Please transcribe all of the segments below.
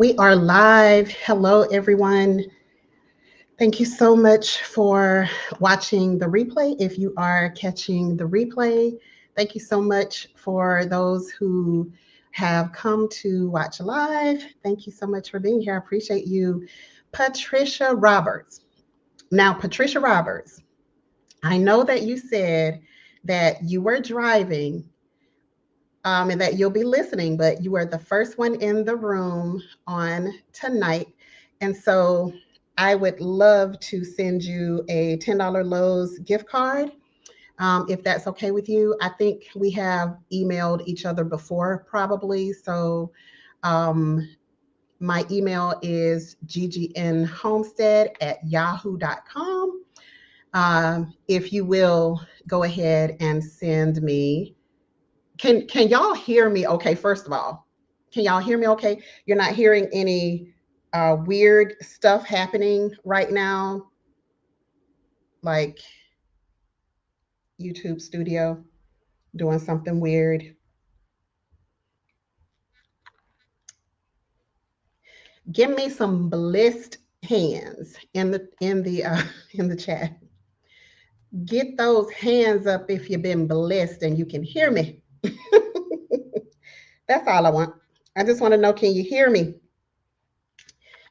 We are live. Hello, everyone. Thank you so much for watching the replay. If you are catching the replay, thank you so much for those who have come to watch live. Thank you so much for being here. I appreciate you. Patricia Roberts. Now, Patricia Roberts, I know that you said that you were driving and that you'll be listening, but you are the first one in the room on tonight. And so I would love to send you a $10 Lowe's gift card if that's okay with you. I think we have emailed each other before, probably. So um, my email is ggnhomestead@yahoo.com. If you will go ahead and send me can y'all hear me okay, first of all? Can y'all hear me okay? You're not hearing any weird stuff happening right now, like YouTube Studio doing something weird? Give me some blessed hands in the in the chat. Get those hands up if you've been blessed and you can hear me. That's all I want. I just want to know, can you hear me?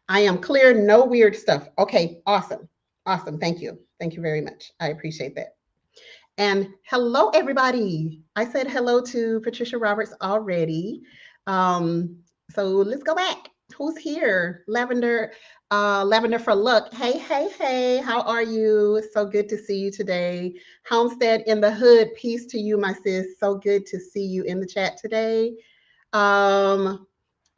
I am clear, no weird stuff. Okay, awesome. Awesome. Thank you. Thank you very much. I appreciate that. And hello, everybody. I said hello to Patricia Roberts already. So let's go back. Who's here? Lavender for Luck. Hey, hey, hey. How are you? So good to see you today. Homestead in the Hood. Peace to you, my sis. So good to see you in the chat today. Um,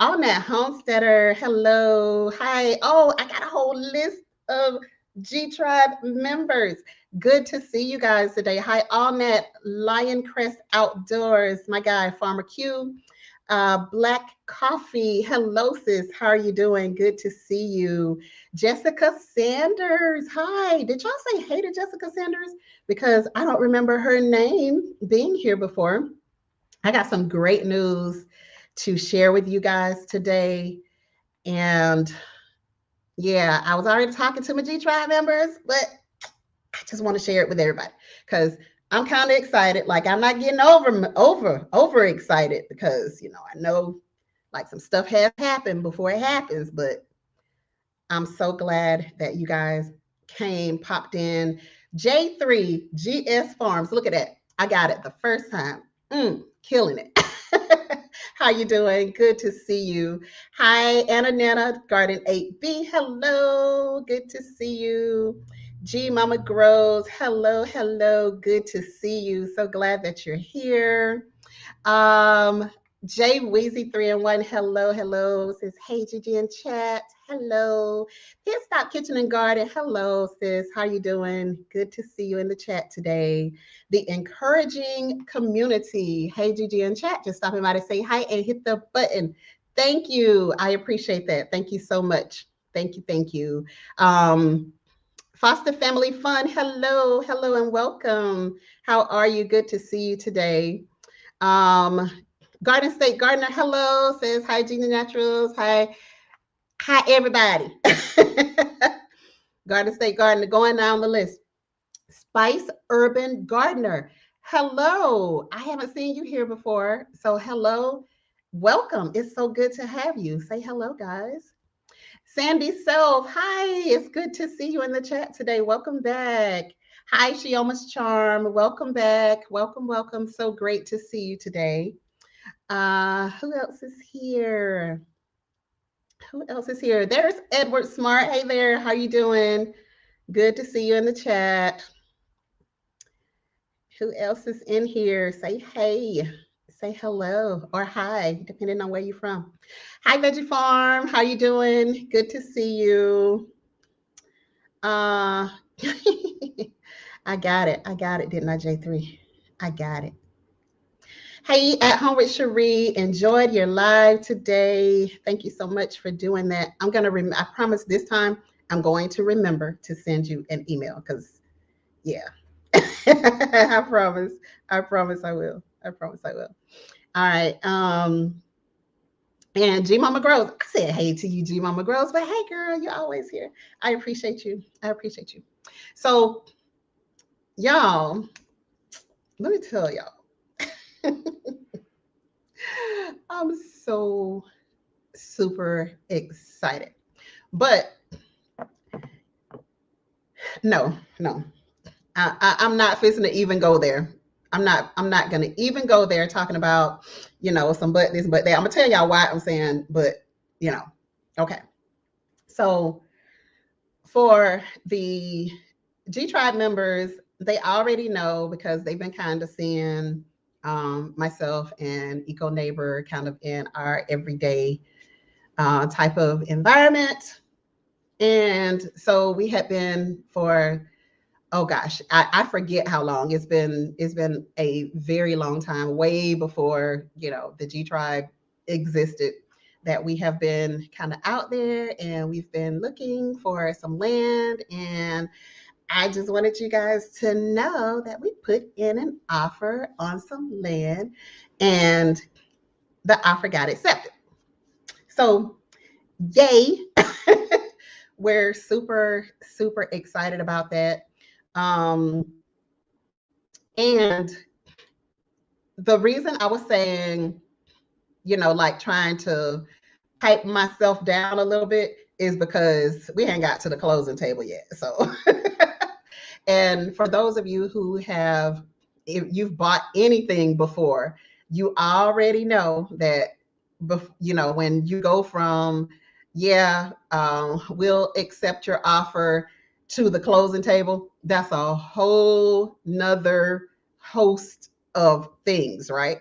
on that homesteader, hello, hi. Oh, I got a whole list of G Tribe members. Good to see you guys today. Hi, on that Lion Crest Outdoors, my guy, Farmer Q. Black Coffee, hello, sis. How are you doing? Good to see you. Jessica Sanders, hi. Did y'all say hey to Jessica Sanders? Because I don't remember her name being here before. I got some great news to share with you guys today. And yeah, I was already talking to my G Tribe members, but I just want to share it with everybody because I'm kind of excited. Like I'm not getting over excited because I know like some stuff has happened before it happens, but I'm so glad that you guys came, popped in. J3 GS Farms. Look at that. I got it the first time. Killing it. How you doing? Good to see you. Hi, Anna Garden 8B. Hello. Good to see you. G Mama Grows. Hello, hello. Good to see you. So glad that you're here. Um, Jay Weezy 3 and 1. Hello, hello. Says, hey, Gigi in chat. Hello. Pit Stop Kitchen and Garden. Hello, sis. How you doing? Good to see you in the chat today. The encouraging community. Hey, Gigi in chat. Just stopping by to say hi and hit the button. Thank you. I appreciate that. Thank you so much. Thank you. Thank you. Foster Family Fun. Hello, hello, and welcome. How are you? Good to see you today. Um, Garden State Gardener, hello, says hi, Gina Naturals. Hi, everybody. Garden State Gardener, going down the list. Spice Urban Gardener, hello. I haven't seen you here before, so hello. Welcome. It's so good to have you. Say hello, guys. Sandy Self, hi. It's good to see you in the chat today. Welcome back. Hi, Shioma's Charm. Welcome back. Welcome, welcome. So great to see you today. Who else is here? Who else is here? There's Edward Smart. Hey there, how you doing? Good to see you in the chat. Who else is in here? Say hey. Say hello or hi, depending on where you're from. Hi, Veggie Farm. How you doing? Good to see you. Uh, I got it. I got it, didn't I, J3? I got it. Hey, at home with Cherie, enjoyed your live today. Thank you so much for doing that. I'm gonna. I promise this time I'm going to remember to send you an email because, yeah, I promise. I promise I will. I promise I will. All right. And G Mama Grows, I said hey to you, G Mama Grows, but hey girl, you're always here. I appreciate you. I appreciate you. So, y'all, let me tell y'all, I'm so super excited. But no, no, I'm not fixing to even go there. I'm not gonna even go there talking about, some but this, but that. I'm gonna tell y'all why I'm saying, but you know, okay. So for the G Tribe members, they already know because they've been kind of seeing myself and Eco Neighbor kind of in our everyday type of environment. And so we had been for, oh gosh, I forget how long. It's been a very long time, way before, the G Tribe existed, that we have been kind of out there and we've been looking for some land. And I just wanted you guys to know that we put in an offer on some land and the offer got accepted. So yay. We're super, super excited about that. Um, and the reason I was saying, like trying to pipe myself down a little bit is because we ain't got to the closing table yet. So, and for those of you who have, if you've bought anything before, you already know that, when you go from, yeah, we'll accept your offer to the closing table, that's a whole nother host of things, right?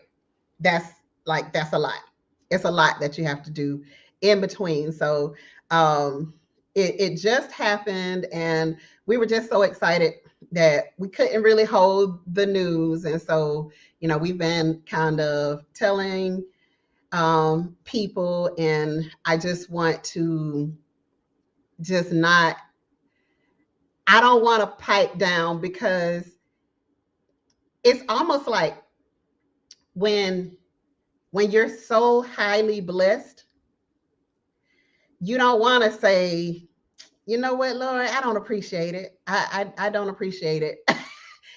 That's a lot. It's a lot that you have to do in between. So it just happened, and we were just so excited that we couldn't really hold the news. And so, we've been kind of telling people, and I just want to just not, I don't want to pipe down because it's almost like when you're so highly blessed, you don't want to say, you know what, Lord, I don't appreciate it. I don't appreciate it.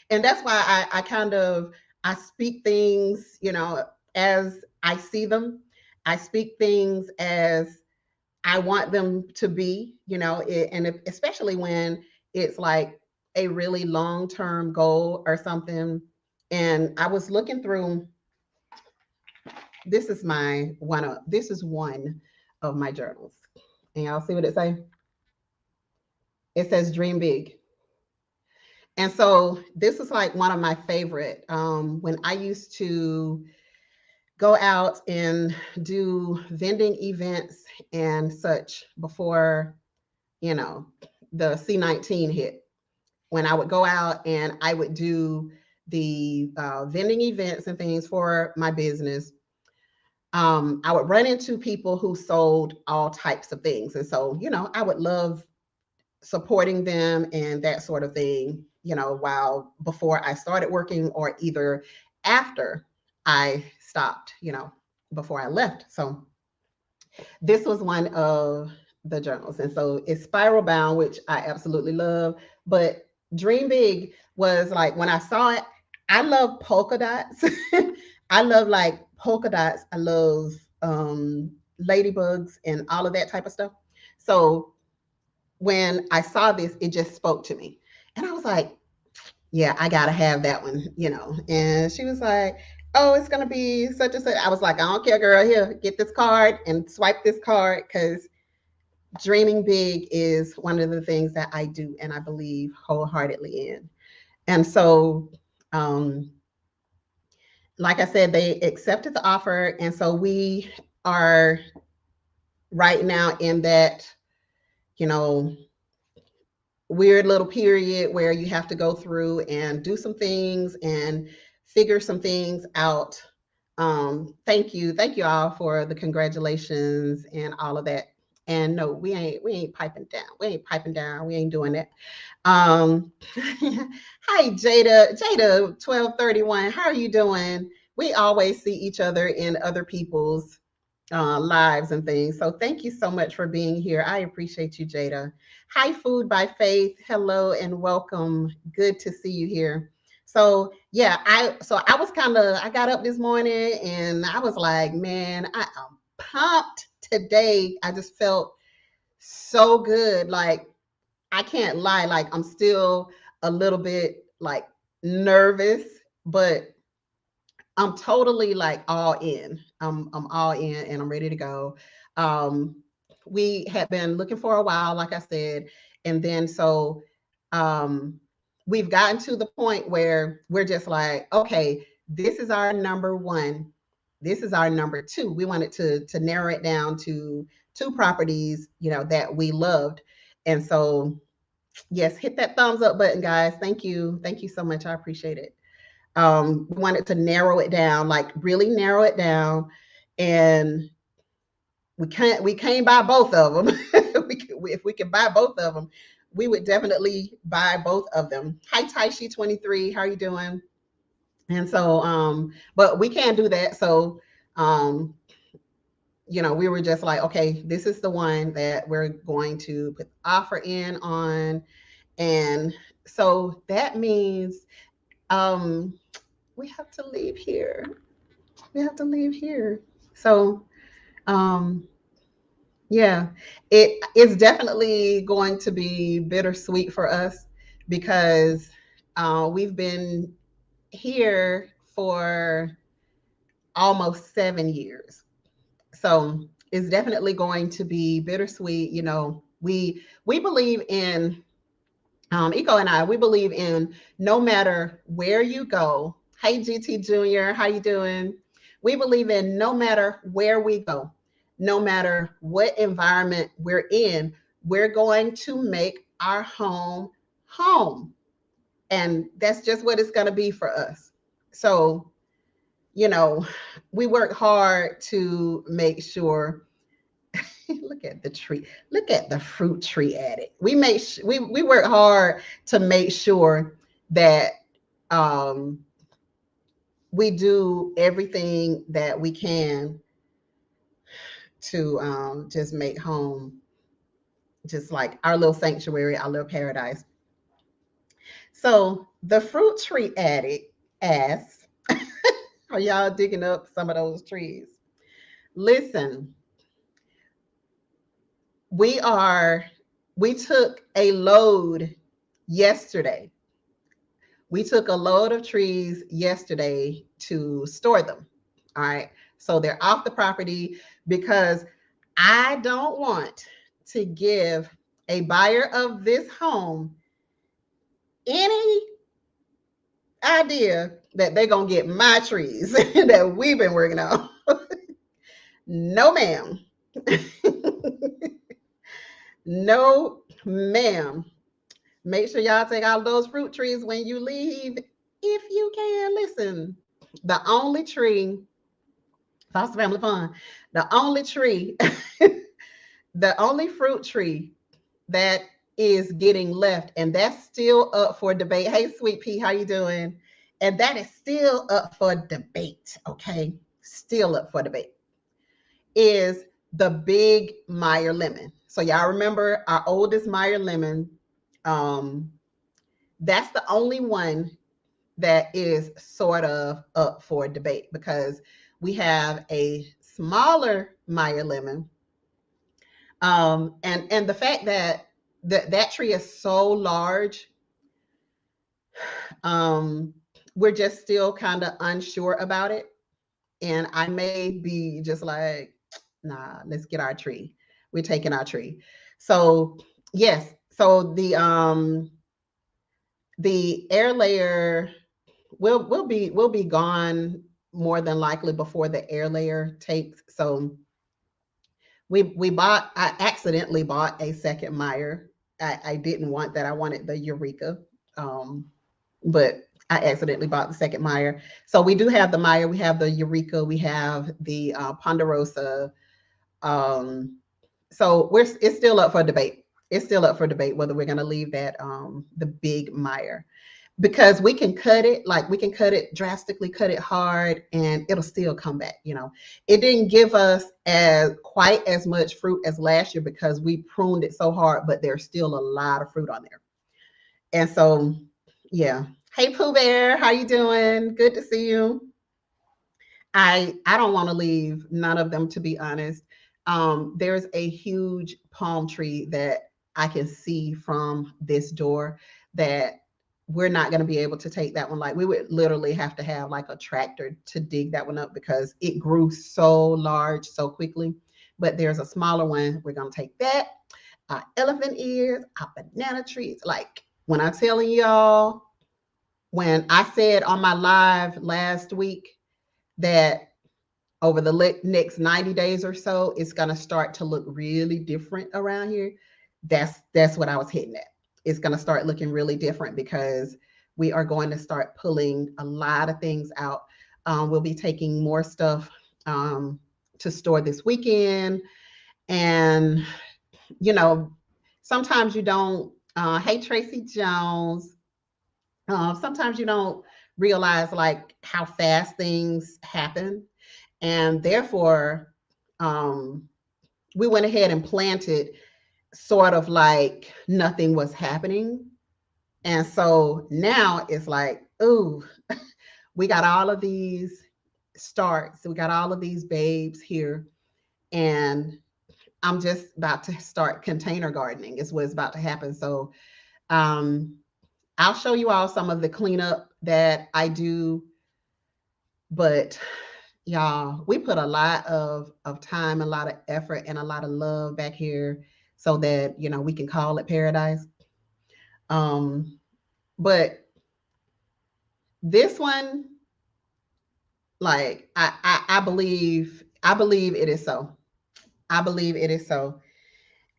And that's why I kind of, I speak things, as I see them. I speak things as I want them to be, and especially when it's like a really long-term goal or something. And I was looking through, this is one of my journals. And y'all see what it say? It says dream big. And so this is like one of my favorite. When I used to go out and do vending events and such before, you know, the C-19 hit, when I would go out and I would do the vending events and things for my business, I would run into people who sold all types of things. And so, I would love supporting them and that sort of thing, while before I started working or either after I stopped, before I left. So this was one of the journals. And so it's spiral bound, which I absolutely love. But Dream Big was like, when I saw it, I love polka dots. I love like polka dots. I love ladybugs and all of that type of stuff. So when I saw this, it just spoke to me. And I was like, yeah, I gotta have that one. And she was like, oh, it's gonna be such and such. I was like, I don't care, girl. Here, get this card and swipe this card, because dreaming big is one of the things that I do and I believe wholeheartedly in. And so, um, like I said, they accepted the offer. And so we are right now in that, you know, weird little period where you have to go through and do some things and figure some things out. Thank you all for the congratulations and all of that. And no, we ain't piping down. We ain't piping down. We ain't doing that. Hi Jada 1231. How are you doing? We always see each other in other people's lives and things. So thank you so much for being here. I appreciate you, Jada. Hi, Food by Faith. Hello and welcome. Good to see you here. So yeah, I was I got up this morning and I was like, man, I am pumped today. I just felt so good. Like I can't lie, like I'm still a little bit like nervous, but I'm totally like all in. I'm all in and I'm ready to go. Um, we had been looking for a while, like I said, and then um, we've gotten to the point where we're just like, okay, this is our number one. This is our number two. We wanted to narrow it down to two properties, that we loved, and so yes, hit that thumbs up button, guys. Thank you so much. I appreciate it. We wanted to narrow it down, like really narrow it down, and we can't buy both of them. If we could buy both of them, we would definitely buy both of them. Hi, Taishi 23, how are you doing? And so, but we can't do that. So, um, we were just like, okay, this is the one that we're going to put the offer in on, and so that means um, we have to leave here. We have to leave here. So, um, yeah, it's definitely going to be bittersweet for us because we've been here for almost 7 years. So it's definitely going to be bittersweet. We believe in Eco and I. We believe in no matter where you go. Hey, GT Junior, how you doing? We believe in no matter where we go, no matter what environment we're in, we're going to make our home home, and that's just what it's going to be for us. So, you know, we work hard to make sure. Look at the tree. Look at the fruit tree at it. We work hard to make sure that um, we do everything that we can to just make home just like our little sanctuary, our little paradise. So the fruit tree addict asks, "Are y'all digging up some of those trees?" Listen, we are. We took a load yesterday. We took a load of trees yesterday to store them. All right. So they're off the property because I don't want to give a buyer of this home any idea that they're going to get my trees that we've been working on. No, ma'am. No, ma'am. Make sure y'all take out those fruit trees when you leave if you can. Listen, the only tree, Foster Family Fun, the only tree, the only fruit tree that is getting left, and that's still up for debate. Hey, Sweet Pea, how you doing? And that is still up for debate, okay? Still up for debate. Is the big Meyer lemon. So y'all remember our oldest Meyer lemon. Um, that's the only one that is sort of up for debate because we have a smaller Meyer lemon. And the fact that that tree is so large, um, we're just still kind of unsure about it. And I may be just like, nah, let's get our tree. We're taking our tree. So yes, so the air layer will be gone more than likely before the air layer takes. So I accidentally bought a second Meyer. I didn't want that. I wanted the Eureka. Um, but I accidentally bought the second Meyer. So we do have the Meyer, we have the Eureka, we have the Ponderosa. Um, so it's still up for debate. It's still up for debate whether we're going to leave that the big Meyer. because we can cut it, like we can cut it drastically, cut it hard, and it'll still come back. It didn't give us as quite as much fruit as last year because we pruned it so hard, but there's still a lot of fruit on there. And so, yeah. Hey, Pooh Bear, how you doing? Good to see you. I don't want to leave none of them, to be honest. There's a huge palm tree that I can see from this door that we're not going to be able to take that one. Like, we would literally have to have like a tractor to dig that one up because it grew so large so quickly. But there's a smaller one. We're going to take that. Our elephant ears, our banana trees. Like, when I'm telling y'all, when I said on my live last week that over the next 90 days or so, it's going to start to look really different around here. That's what I was hitting at. It's going to start looking really different because we are going to start pulling a lot of things out. We'll be taking more stuff to store this weekend. And, you know, sometimes you don't, hey, Tracy Jones, sometimes you don't realize like how fast things happen, and therefore we went ahead and planted sort of like nothing was happening. And so now it's like, ooh, we got all of these starts, we got all of these babes here, and I'm just about to start container gardening is what's about to happen. So um I'll show you all some of the cleanup that I do, but y'all, we put a lot of time, a lot of effort, and a lot of love back here so that we can call it paradise. Um, but this one, like I believe it is so. I believe it is so.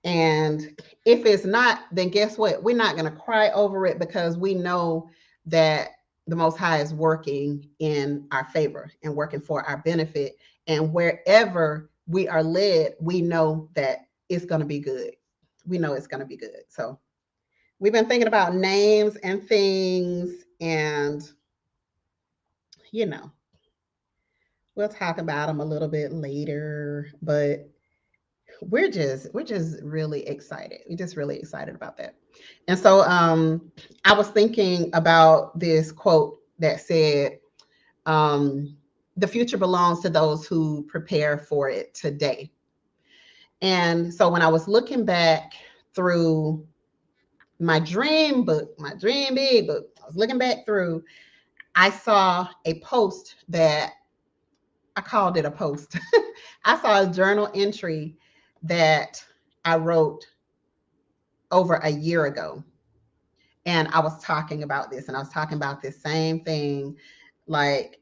And if it's not, then guess what? We're not going to cry over it because we know that the Most High is working in our favor and working for our benefit. And wherever we are led, we know that it's going to be good. We know it's going to be good. So we've been thinking about names and things, and, you know, we'll talk about them a little bit later. But we're just really excited. We're just really excited about that. And so I was thinking about this quote that said, um, the future belongs to those who prepare for it today. And so when I was looking back through my dream book, my dream big book, I was looking back through, I saw a post that I called it a post. I saw a journal entry that I wrote over a year ago. And I was talking about this, and I was talking about this same thing. Like,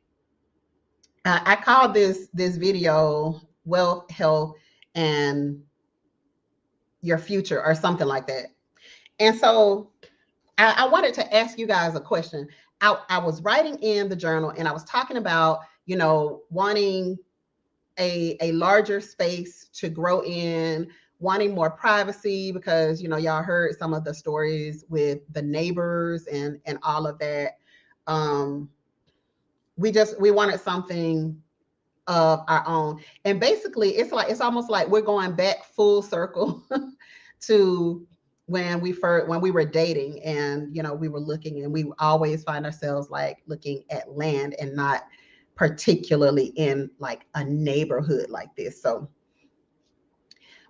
I called this video "Wealth, Health, and Your Future" or something like that. And so I wanted to ask you guys a question. I was writing in the journal, and I was talking about, wanting a larger space to grow in, wanting more privacy because y'all heard some of the stories with the neighbors and all of that. um we wanted something of our own, and basically it's almost like we're going back full circle to when we were dating, and we were looking, and we always find ourselves like looking at land and not particularly in like a neighborhood like this. So,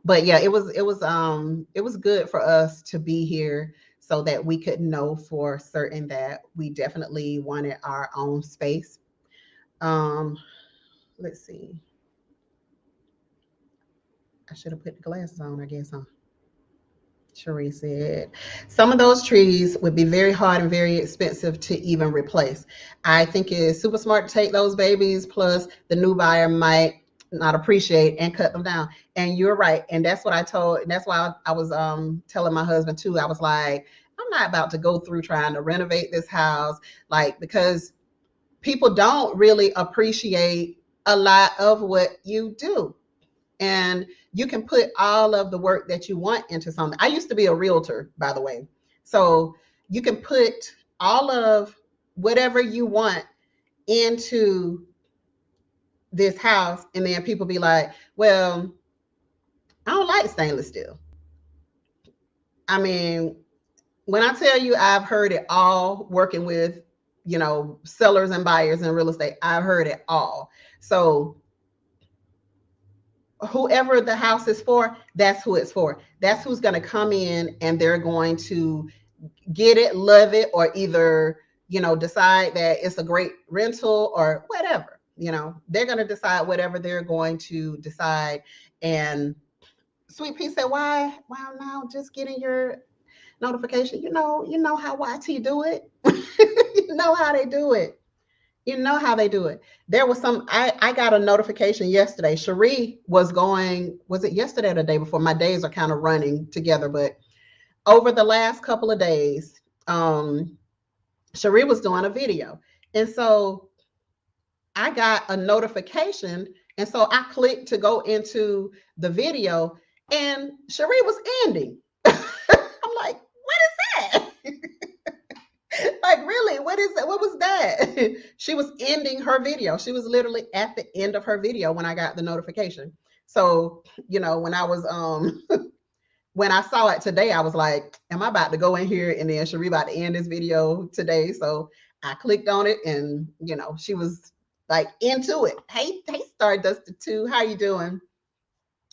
but yeah, it was good for us to be here so that we could know for certain that we definitely wanted our own space. um let's see, I should have put the glasses on, I guess, huh? Cherie said, some of those trees would be very hard and very expensive to even replace. I think it's super smart to take those babies, plus the new buyer might not appreciate and cut them down. And you're right. And that's what I told, and that's why I was telling my husband too. I was like, I'm not about to go through trying to renovate this house, like, because people don't really appreciate a lot of what you do. And you can put all of the work that you want into something. I used to be a realtor, by the way. So you can put all of whatever you want into this house, and then people be like, well, I don't like stainless steel. I mean, when I tell you I've heard it all working with, sellers and buyers in real estate, I've heard it all. So whoever the house is for, that's who it's for. That's who's going to come in and they're going to get it, love it, or either, decide that it's a great rental or whatever. They're going to decide whatever they're going to decide. And Sweet Pea said, why now just getting your notification? You know how YT do it. You know how they do it. You know how they do it. There was I got a notification yesterday. Cherie was it yesterday or the day before? My days are kind of running together, but over the last couple of days, Cherie was doing a video. And so I got a notification. And so I clicked to go into the video, and Cherie was ending. I'm like, what is that? Like, really, what is that? What was that? She was ending her video. She was literally at the end of her video when I got the notification. So, when I was when I saw it today, I was like, am I about to go in here and then Cherie about to end this video today? So I clicked on it, and she was like into it. Hey, Stardust 2, how you doing?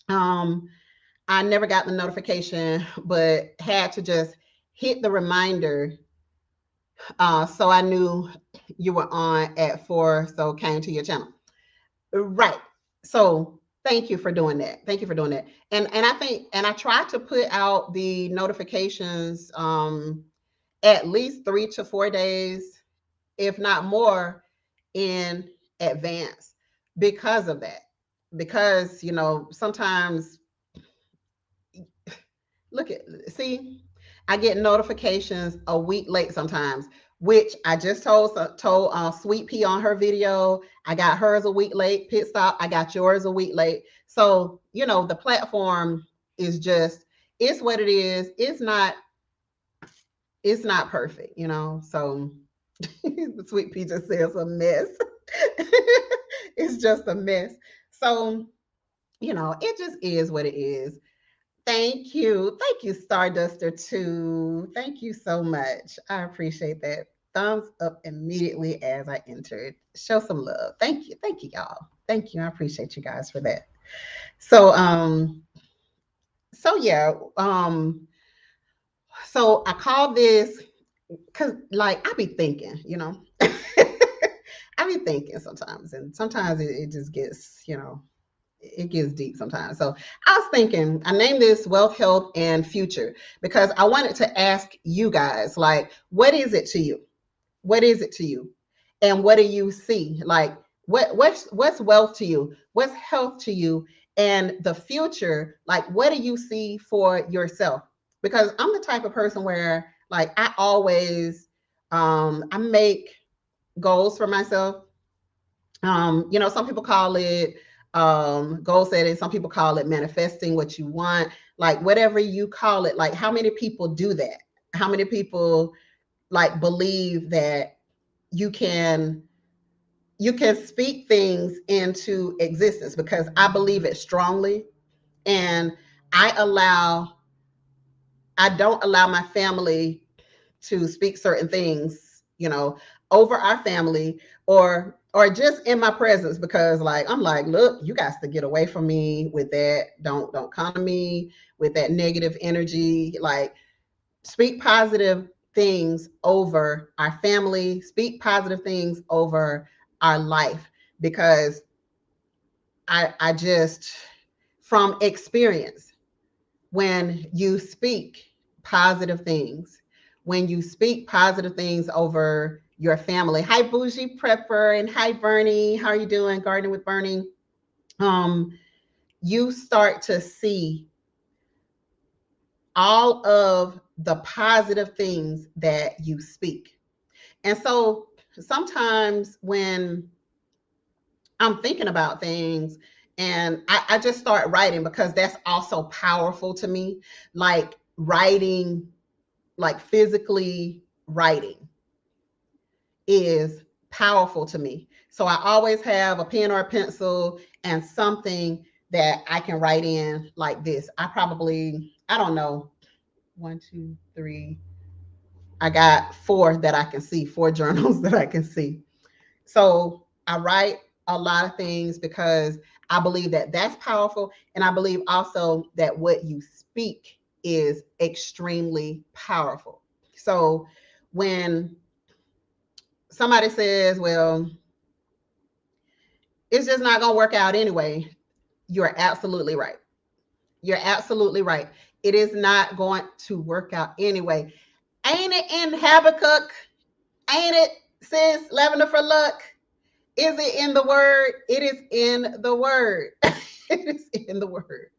I never got the notification, but had to just hit the reminder. So I knew you were on at 4, so came to your channel. Right. So thank you for doing that. Thank you for doing that. And I try to put out the notifications at least 3 to 4 days, if not more, in advance because of that. Because, sometimes see, I get notifications a week late sometimes, which I just told Sweet Pea on her video. I got hers a week late. Pit Stop, I got yours a week late. So, the platform is just, it's what it is. It's not perfect, So Sweet Pea just says a mess. It's just a mess. So, it just is what it is. Thank you. Thank you, Starduster 2. Thank you so much. I appreciate that. Thumbs up immediately as I entered. Show some love. Thank you. Thank you, y'all. Thank you. I appreciate you guys for that. So yeah, so I call this because like I be thinking, I be thinking sometimes, and sometimes it just gets, it gets deep sometimes. So I was thinking, I named this Wealth, Health, and Future because I wanted to ask you guys, like, what is it to you? What is it to you? And what do you see? Like, what's wealth to you? What's health to you? And the future, like, what do you see for yourself? Because I'm the type of person where, like, I always, I make goals for myself. Some people call it goal setting, some people call it manifesting what you want, like whatever you call it. Like, how many people do that? How many people like believe that you can speak things into existence? Because I believe it strongly, and I don't allow my family to speak certain things, over our family, or just in my presence, because like I'm like, look, you guys to get away from me with that. Don't come to me with that negative energy. Like, speak positive things over our family, speak positive things over our life, because I just, from experience, when you speak positive things, when you speak positive things over your family. Hi, Bougie Prepper, and hi, Bernie. How are you doing? Gardening with Bernie. You start to see all of the positive things that you speak. And so sometimes when I'm thinking about things, and I just start writing, because that's also powerful to me. Like writing, like physically writing. is powerful to me. So I always have a pen or a pencil and something that I can write in like this. I don't know, one, two, three. I got four that I can see, four journals that I can see. So I write a lot of things because I believe that that's powerful. And I believe also that what you speak is extremely powerful. So when somebody says, well, it's just not going to work out anyway, you're absolutely right. You're absolutely right. It is not going to work out anyway. Ain't it in Habakkuk? Ain't it, sis, lavender for luck? Is it in the word? It is in the word. It is in the word.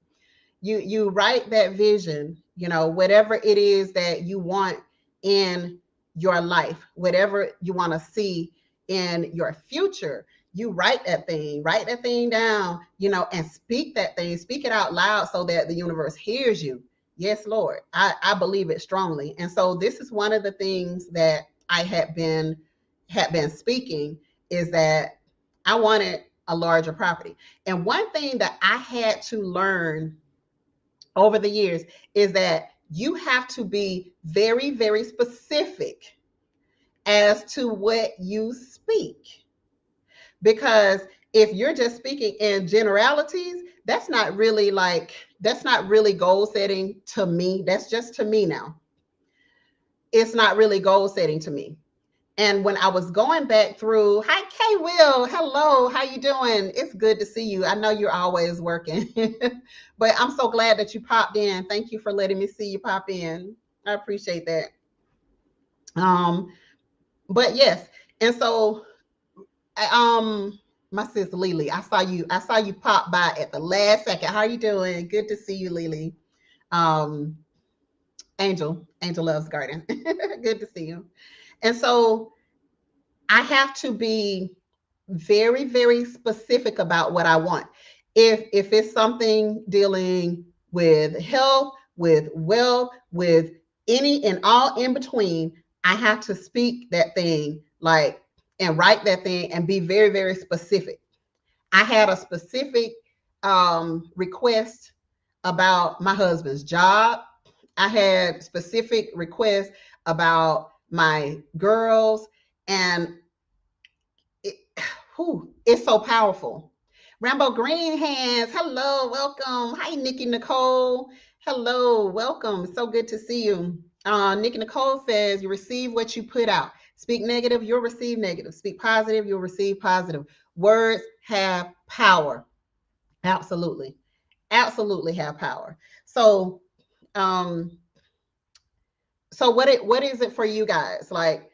You write that vision, whatever it is that you want in your life, whatever you want to see in your future, you write that thing down, and speak that thing, speak it out loud so that the universe hears you. Yes, Lord. I believe it strongly. And so this is one of the things that I had been speaking, is that I wanted a larger property. And one thing that I had to learn over the years is that you have to be very, very specific as to what you speak. Because if you're just speaking in generalities, that's not really goal setting to me. That's just to me now. It's not really goal setting to me. And when I was going back through, hi Kay Will, hello, how you doing? It's good to see you. I know you're always working, but I'm so glad that you popped in. Thank you for letting me see you pop in. I appreciate that. Um, but yes, and so my sister Lily, I saw you pop by at the last second. How are you doing? Good to see you, Lily. Um, Angel loves garden. Good to see you. And so I have to be very, very specific about what I want. If it's something dealing with health, with wealth, with any and all in between, I have to speak that thing, like, and write that thing and be very, very specific. I had a specific request about my husband's job. I had specific requests about my girls, and it, it's so powerful. Rambo Green Hands, hello, welcome. Hi, Nikki Nicole. Hello, welcome. So good to see you. Nikki Nicole says, you receive what you put out. Speak negative, you'll receive negative. Speak positive, you'll receive positive. Words have power. Absolutely. Absolutely have power. So, um, what is it for you guys? Like,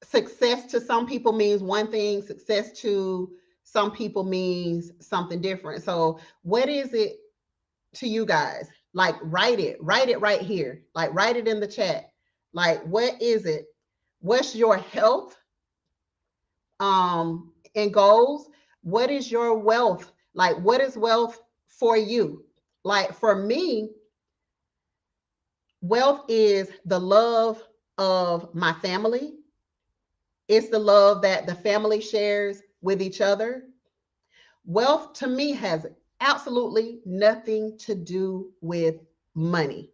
success to some people means one thing, success to some people means something different. So what is it to you guys? Like, write it right here, like write it in the chat. Like, what is it? What's your health and goals? What is your wealth? Like, what is wealth for you? Like, for me, wealth is the love of my family. It's the love that the family shares with each other. Wealth to me has absolutely nothing to do with money.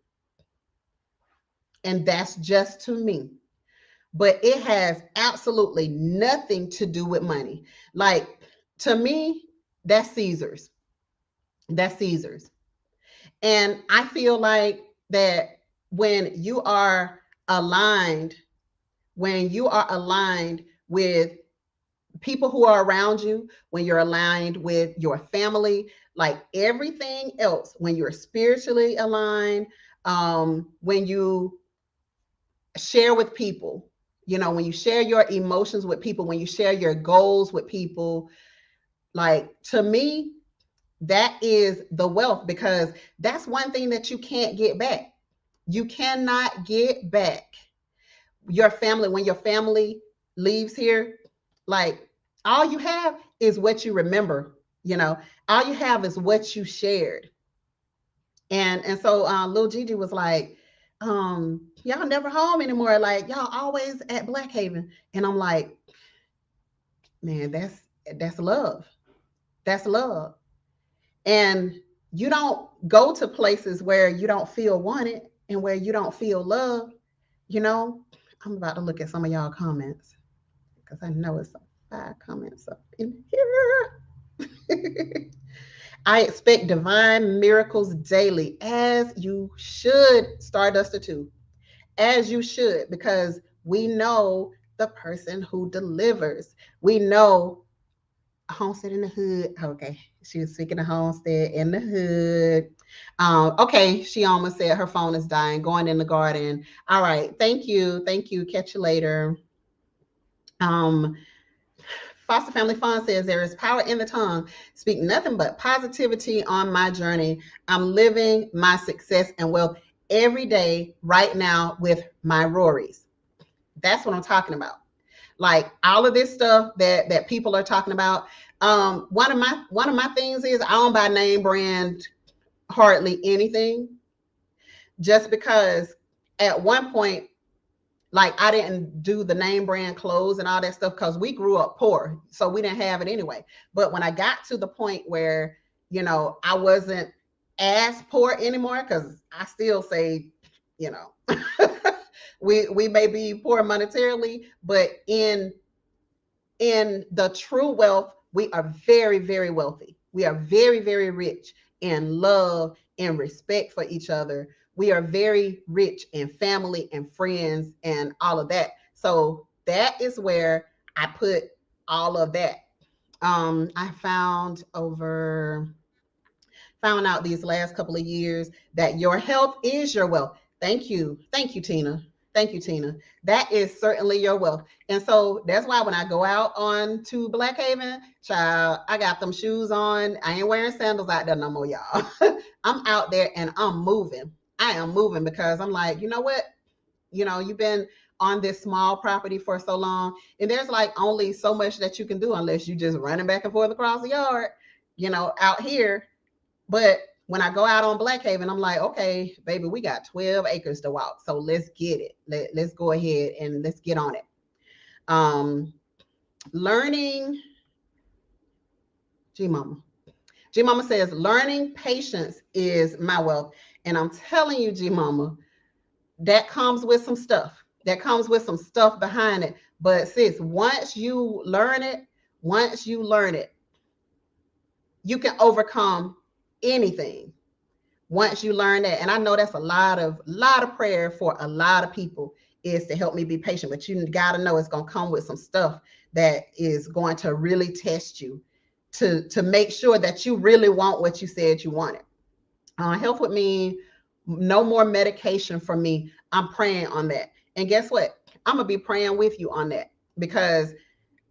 And that's just to me. But it has absolutely nothing to do with money. Like, to me, that's Caesar's. That's Caesar's. And I feel like that when you are aligned, when you are aligned with people who are around you, when you're aligned with your family, like everything else, when you're spiritually aligned, when you share with people, when you share your emotions with people, when you share your goals with people, like, to me, that is the wealth, because that's one thing that you can't get back. You cannot get back your family. When your family leaves here, like, all you have is what you remember, all you have is what you shared. And so Lil Gigi was like, y'all never home anymore. Like y'all always at Black Haven. And I'm like, man, that's love. That's love. And you don't go to places where you don't feel wanted and where you don't feel loved, you know. I'm about to look at some of y'all comments because I know it's 5 comments up in here. I expect divine miracles daily, as you should, Stardust too, as you should, because we know the person who delivers. We know Homestead in the Hood. Okay, she was speaking of Homestead in the Hood. Okay, she almost said her phone is dying. Going in the garden. All right, thank you, thank you. Catch you later. Um, Foster Family Fun says there is power in the tongue. Speak nothing but positivity on my journey. I'm living my success and wealth every day right now with my Rorys. That's what I'm talking about. Like all of this stuff that people are talking about. One of my things is I don't buy name brand hardly anything, just because at one point, like I didn't do the name brand clothes and all that stuff because we grew up poor, so we didn't have it anyway. But when I got to the point where I wasn't as poor anymore, because I still say, you know, we may be poor monetarily, but in the true wealth, we are very, very wealthy. We are very, very rich in love and respect for each other. We are very rich in family and friends and all of that. So that is where I put all of that. I found out these last couple of years that your health is your wealth. Thank you. Thank you, Tina. Thank you, Tina. That is certainly your wealth. And so that's why when I go out on to Black Haven, child, I got them shoes on. I ain't wearing sandals out there no more, y'all. I'm out there and I'm moving. I am moving because I'm like, you know what? You've been on this small property for so long, and there's like only so much that you can do unless you just running back and forth across the yard, out here. But when I go out on Black Haven, I'm like, okay, baby, we got 12 acres to walk. So let's get it. Let's go ahead and let's get on it. Um, Learning, G Mama. G Mama says, learning patience is my wealth. And I'm telling you, G Mama, that comes with some stuff. That comes with some stuff behind it. But sis, once you learn it, you can overcome anything once you learn that. And I know that's a lot of prayer for a lot of people, is to help me be patient. But you got to know it's going to come with some stuff that is going to really test you to make sure that you really want what you said you wanted. Health with me, no more medication for me. I'm praying on that. And guess what? I'm going to be praying with you on that, because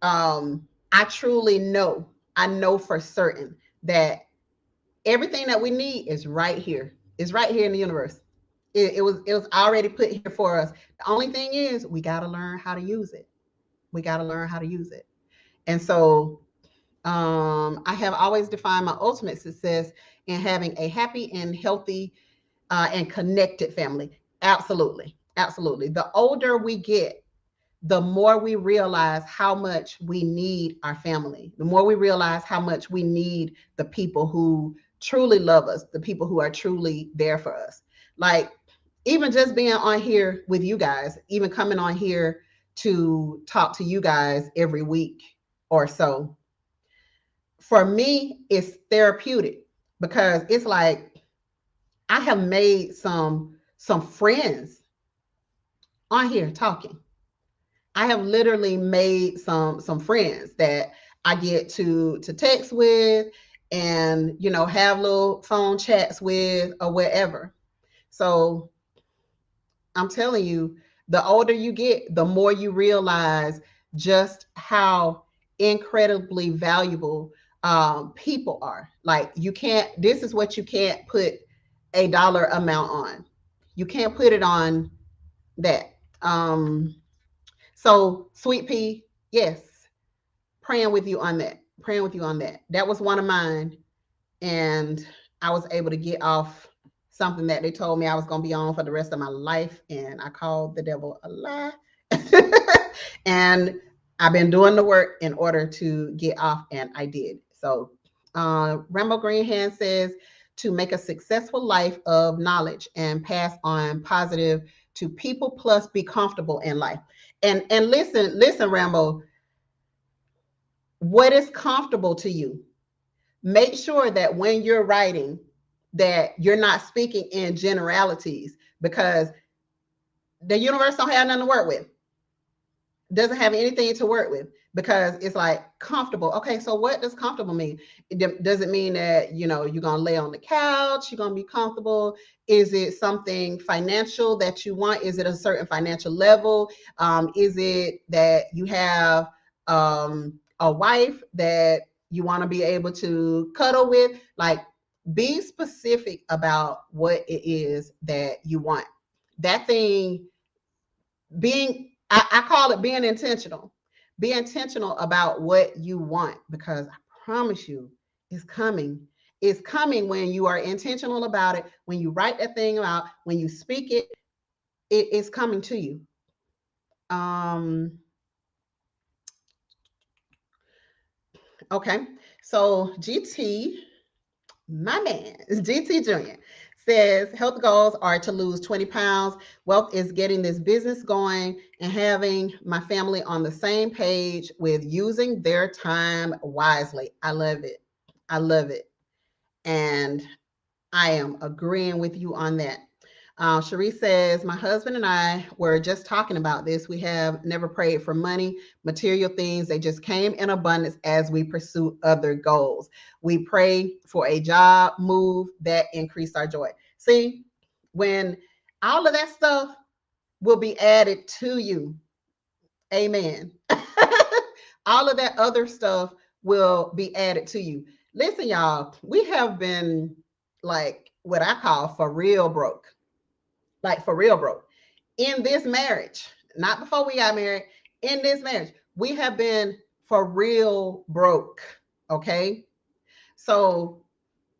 I truly know, I know for certain that everything that we need is right here. It's right here in the universe. It was already put here for us. The only thing is we got to learn how to use it. We got to learn how to use it. And so I have always defined my ultimate success in having a happy and healthy and connected family. Absolutely. Absolutely. The older we get, the more we realize how much we need our family, the more we realize how much we need the people who truly love us, the people who are truly there for us. Like, even just being on here with you guys, even coming on here to talk to you guys every week or so, for me, it's therapeutic, because it's like I have made some friends on here talking. I have literally made some friends that I get to text with, and have little phone chats with or whatever. So I'm telling you, the older you get, the more you realize just how incredibly valuable people are. Like, you can't, this is what you can't put a dollar amount on. You can't put it on that. So, Sweet Pea, yes, praying with you on that. Praying with you on that. That was one of mine. And I was able to get off something that they told me I was going to be on for the rest of my life. And I called the devil a lie. And I've been doing the work in order to get off, and I did. So, Rambo Greenhand says to make a successful life of knowledge and pass on positive to people, plus be comfortable in life. And listen, Rambo, what is comfortable to you? Make sure that when you're writing, that you're not speaking in generalities, because the universe don't have nothing to work with, doesn't have anything to work with, because it's like comfortable. Okay, so what does comfortable mean? Does it mean that you're gonna lay on the couch, you're gonna be comfortable? Is it something financial that you want? Is it a certain financial level? Is it that you have a wife that you want to be able to cuddle with? Like, be specific about what it is that you want. That thing, I call it being intentional. Be intentional about what you want, because I promise you it's coming. It's coming when you are intentional about it, when you write that thing out, when you speak it, it's coming to you. Okay, so GT, my man, GT Jr. says health goals are to lose 20 pounds. Wealth is getting this business going and having my family on the same page with using their time wisely. I love it. I love it. And I am agreeing with you on that. Cherie says, my husband and I were just talking about this. We have never prayed for money, material things. They just came in abundance as we pursue other goals. We pray for a job move that increased our joy. See, when all of that stuff will be added to you, amen. All of that other stuff will be added to you. Listen, y'all, we have been like what I call for real broke, like for real broke in this marriage, not before we got married. In this marriage, we have been for real broke. Okay. So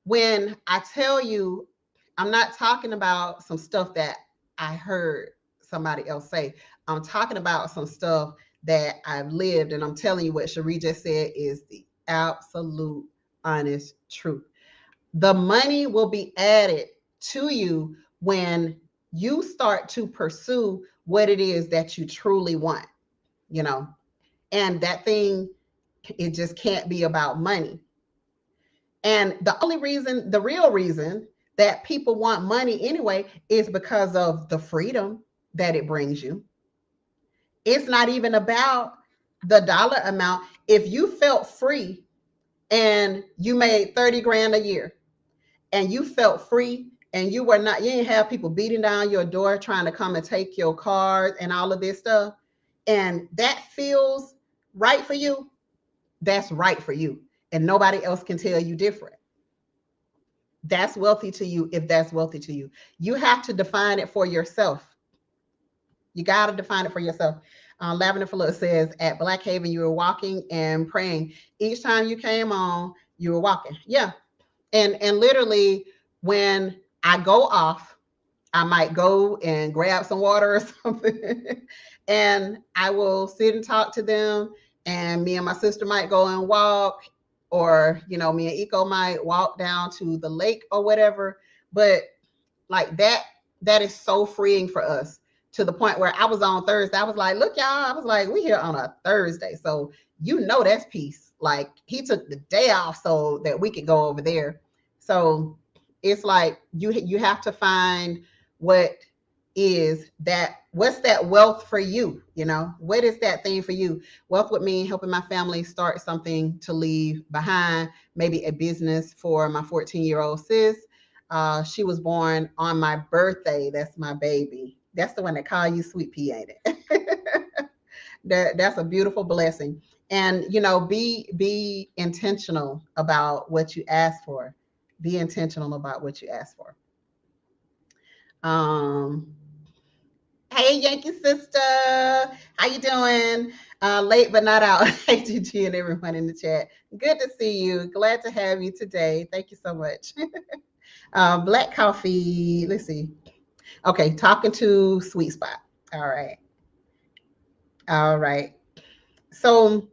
when I tell you, I'm not talking about some stuff that I heard somebody else say. I'm talking about some stuff that I've lived. And I'm telling you, what Cherie just said is the absolute honest truth. The money will be added to you when you start to pursue what it is that you truly want, you know, and that thing, it just can't be about money. And the only reason, the real reason that people want money anyway is because of the freedom that it brings you. It's not even about the dollar amount. If you felt free and you made 30 grand a year and you felt free and you were not, you didn't have people beating down your door trying to come and take your cars and all of this stuff, and that feels right for you, that's right for you. And nobody else can tell you different. That's wealthy to you if that's wealthy to you. You have to define it for yourself. You got to define it for yourself. Lavender Fuller says, at Black Haven, you were walking and praying. Each time you came on, you were walking. Yeah. And literally, when I go off, I might go and grab some water or something, and I will sit and talk to them. And me and my sister might go and walk, or me and Eco might walk down to the lake or whatever. But like that is so freeing for us, to the point where I was on Thursday. I was like, look, y'all, I was like, we here on a Thursday. So that's peace. Like, he took the day off so that we could go over there. So it's like you have to find what is that, what's that wealth for you? What is that thing for you? Wealth would mean helping my family start something to leave behind, maybe a business for my 14-year-old sis. She was born on my birthday. That's my baby. That's the one that call you Sweet Pea, ain't it? That's a beautiful blessing. And be intentional about what you ask for. Be intentional about what you ask for. Hey, Yankee sister, how you doing? Late but not out. Hey, Gigi and everyone in the chat. Good to see you. Glad to have you today. Thank you so much. Black coffee. Let's see. Okay, talking to Sweet Spot. All right. All right. So,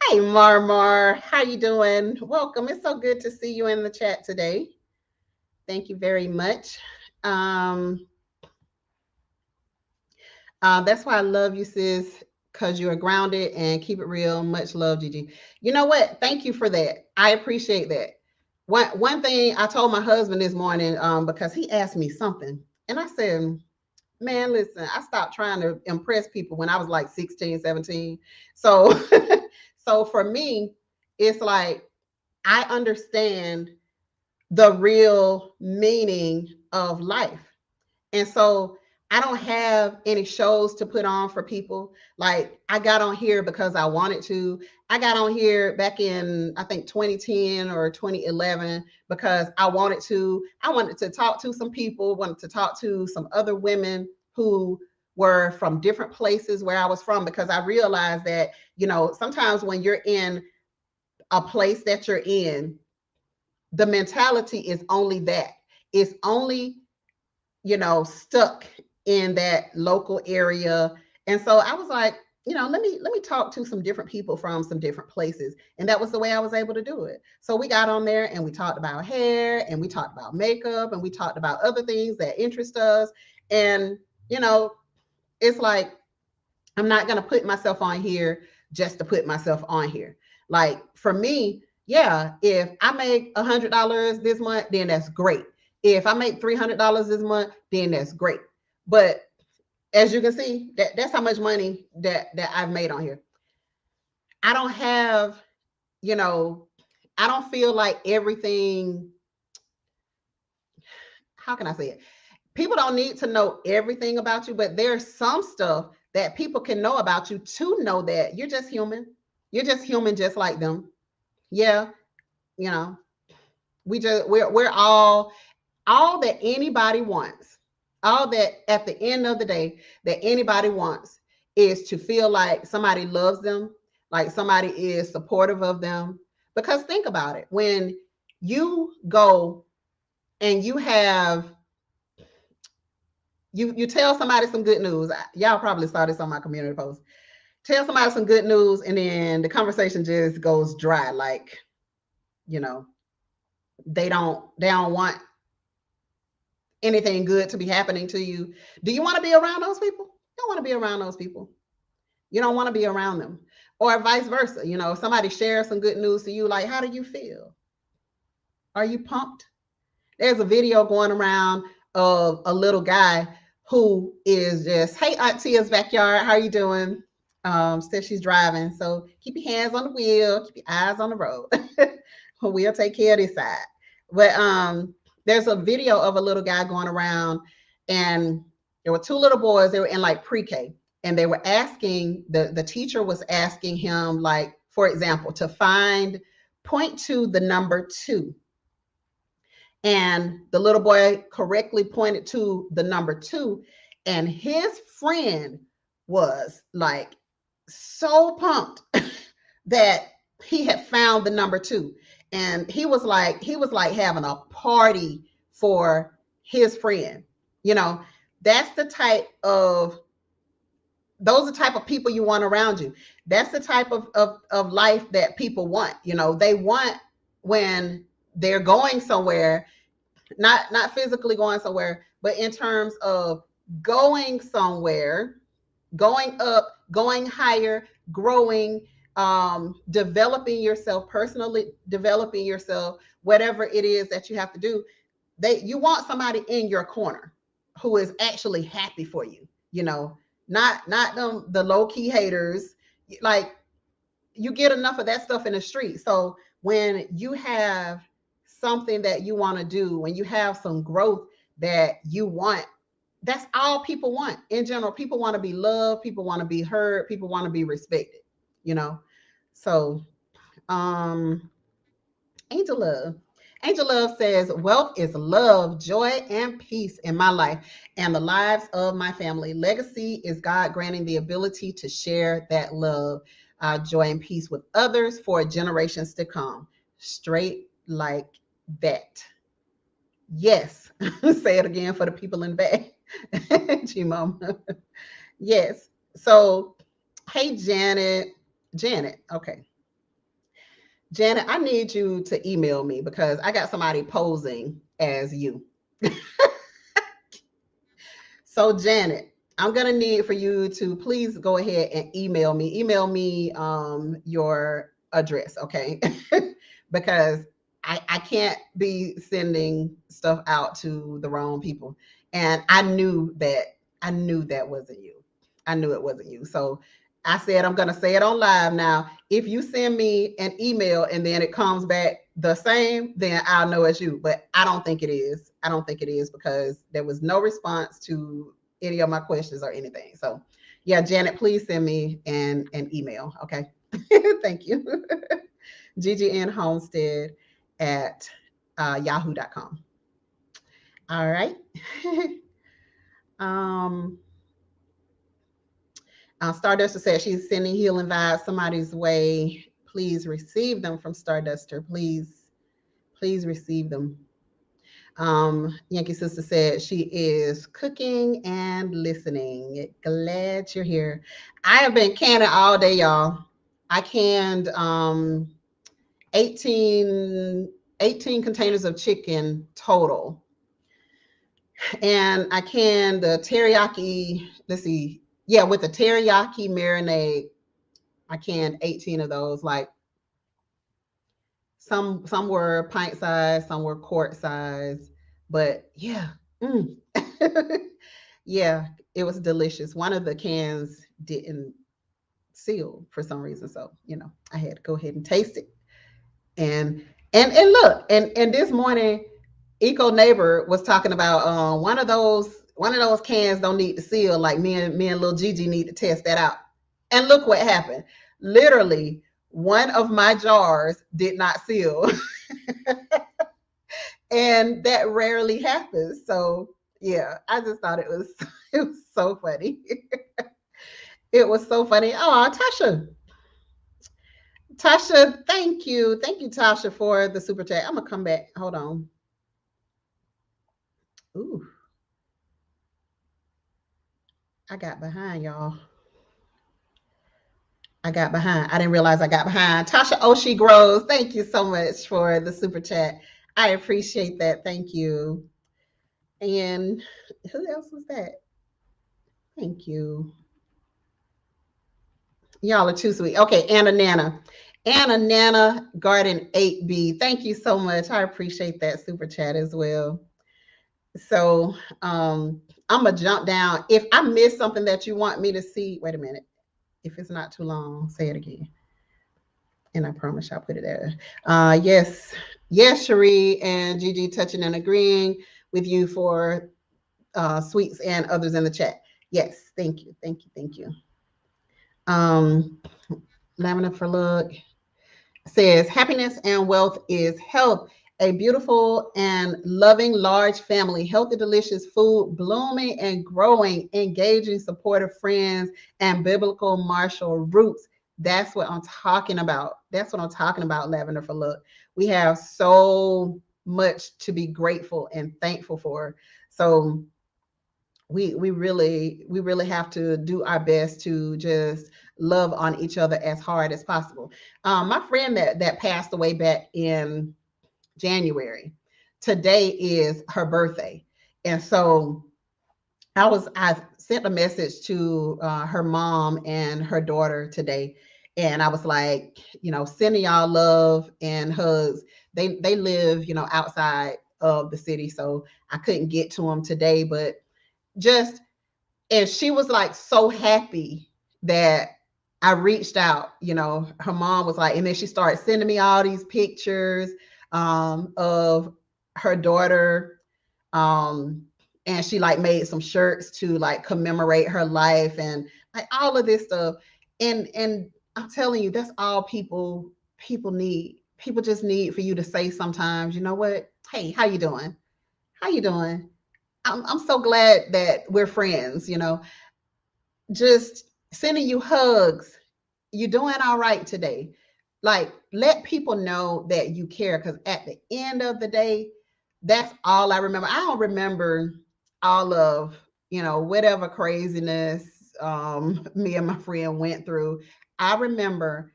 hey, Marmar, how you doing? Welcome. It's so good to see you in the chat today. Thank you very much. Um, that's why I love you, sis, because you are grounded and keep it real. Much love, Gigi. You know what? Thank you for that. I appreciate that. One thing I told my husband this morning, because he asked me something, and I said, man, listen, I stopped trying to impress people when I was like 16, 17. So so for me, it's like I understand the real meaning of life. And so I don't have any shows to put on for people. Like I got on here because I wanted to. I got on here back in I think 2010 or 2011 because I wanted to. I wanted to talk to some people, wanted to talk to some other women who were from different places where I was from because I realized that, sometimes when you're in a place that you're in, the mentality is only that. It's only stuck in that local area. And so I was like, let me talk to some different people from some different places. And that was the way I was able to do it. So we got on there and we talked about hair and we talked about makeup and we talked about other things that interest us. And, you know, it's like I'm not going to put myself on here just to put myself on here. Like for me, yeah, if I make $100 this month, then that's great. If I make $300 this month, then that's great. But as you can see, that's how much money that I've made on here. I don't have, you know, I don't feel like everything. How can I say it? People don't need to know everything about you, but there's some stuff that people can know about you to know that you're just human. You're just human, just like them. Yeah, you know, we're all that anybody wants. All that at the end of the day that anybody wants is to feel like somebody loves them, like somebody is supportive of them. Because think about it, when you go and you tell somebody some good news. Y'all probably saw this on my community post. Tell somebody some good news, and then the conversation just goes dry. Like, you know, they don't want anything good to be happening to you. Do you want to be around those people? You don't want to be around those people. You don't want to be around them. Or vice versa. If somebody shares some good news to you, like, how do you feel? Are you pumped? There's a video going around of a little guy who is just, hey, Aunt Tia's backyard, how are you doing? Says she's driving. So keep your hands on the wheel, keep your eyes on the road. We'll take care of this side. But there's a video of a little guy going around, and there were two little boys. They were in like pre-K, and they were asking, the teacher was asking him, like, for example, to point to the number 2. And the little boy correctly pointed to the number 2. And his friend was like so pumped that he had found the number 2. And he was like having a party for his friend. That's the type of those are the type of people you want around you. That's the type of life that people want. They want, when they're going somewhere, not physically going somewhere, but in terms of going somewhere, going up, going higher, growing, developing yourself personally, developing yourself, whatever it is that you have to do. You want somebody in your corner who is actually happy for you, not them, the low key haters. Like, you get enough of that stuff in the street. So when you have something that you want to do, when you have some growth that you want, that's all people want. In general, people want to be loved, people want to be heard, people want to be respected, you know. So um Angel Love. Angel Love says, wealth is love, joy, and peace in my life and the lives of my family. Legacy is God granting the ability to share that love, joy, and peace with others for generations to come. Straight like that. Yes. Say it again for the people in the back. G mom. Yes. So, hey, Janet. Janet. Okay. Janet, I need you to email me because I got somebody posing as you. So, Janet, I'm gonna need for you to please go ahead and email me. Email me your address, okay? Because I can't be sending stuff out to the wrong people. And I knew that wasn't you. I knew it wasn't you. So I said I'm gonna say it on live now. If you send me an email and then it comes back the same, then I'll know it's you. But I don't think it is. I don't think it is because there was no response to any of my questions or anything. So yeah, Janet, please send me an email. Okay. Thank you. GGN Homestead at yahoo.com. All right. um, Starduster said she's sending healing vibes somebody's way. Please receive them from Starduster. Please receive them. Yankee Sister said she is cooking and listening. Glad you're here. I have been canning all day, y'all. I canned 18, 18 containers of chicken total. And I canned the teriyaki, let's see, yeah, with the teriyaki marinade, I canned 18 of those. Like some were pint size, some were quart size, but yeah, mm. Yeah, it was delicious. One of the cans didn't seal for some reason, so I had to go ahead and taste it. And look, and this morning, Eco Neighbor was talking about one of those cans don't need to seal. Like me and little Gigi need to test that out. And look what happened. Literally, one of my jars did not seal. And that rarely happens. So yeah, I just thought it was it was so funny. It was so funny. Oh, Tasha, thank you, Tasha, for the super chat. I'm gonna come back. Hold on. Ooh, I got behind, y'all. I got behind. I didn't realize I got behind. Tasha Oshie Grows, thank you so much for the super chat. I appreciate that. Thank you. And who else was that? Thank you. Y'all are too sweet. Okay, Anna Nana. Anna Nana Garden 8B. Thank you so much. I appreciate that super chat as well. So I'm gonna jump down. If I miss something that you want me to see, wait a minute. If it's not too long, say it again. And I promise I'll put it there. Yes, Cherie and Gigi touching and agreeing with you for sweets and others in the chat. Yes, thank you. Um, Lavender for look says happiness and wealth is health. A beautiful and loving large family, healthy, delicious food, blooming and growing, engaging, supportive friends, and biblical martial roots. That's what I'm talking about. That's what I'm talking about, Lavender for Look. We have so much to be grateful and thankful for. So we really have to do our best to just love on each other as hard as possible. My friend that passed away back in January, today is her birthday, and so I sent a message to her mom and her daughter today, and I was like, sending y'all love and hugs. They live outside of the city, so I couldn't get to them today, but just and she was like so happy that I reached out. Her mom was like, and then she started sending me all these pictures of her daughter. Um, and she like made some shirts to like commemorate her life and like all of this stuff. And I'm telling you, that's all people need. People just need for you to say sometimes, you know what? Hey, how you doing? How you doing? I'm so glad that we're friends, just sending you hugs. You doing all right today? Like, let people know that you care because at the end of the day, that's all I remember. I don't remember all of, whatever craziness me and my friend went through. I remember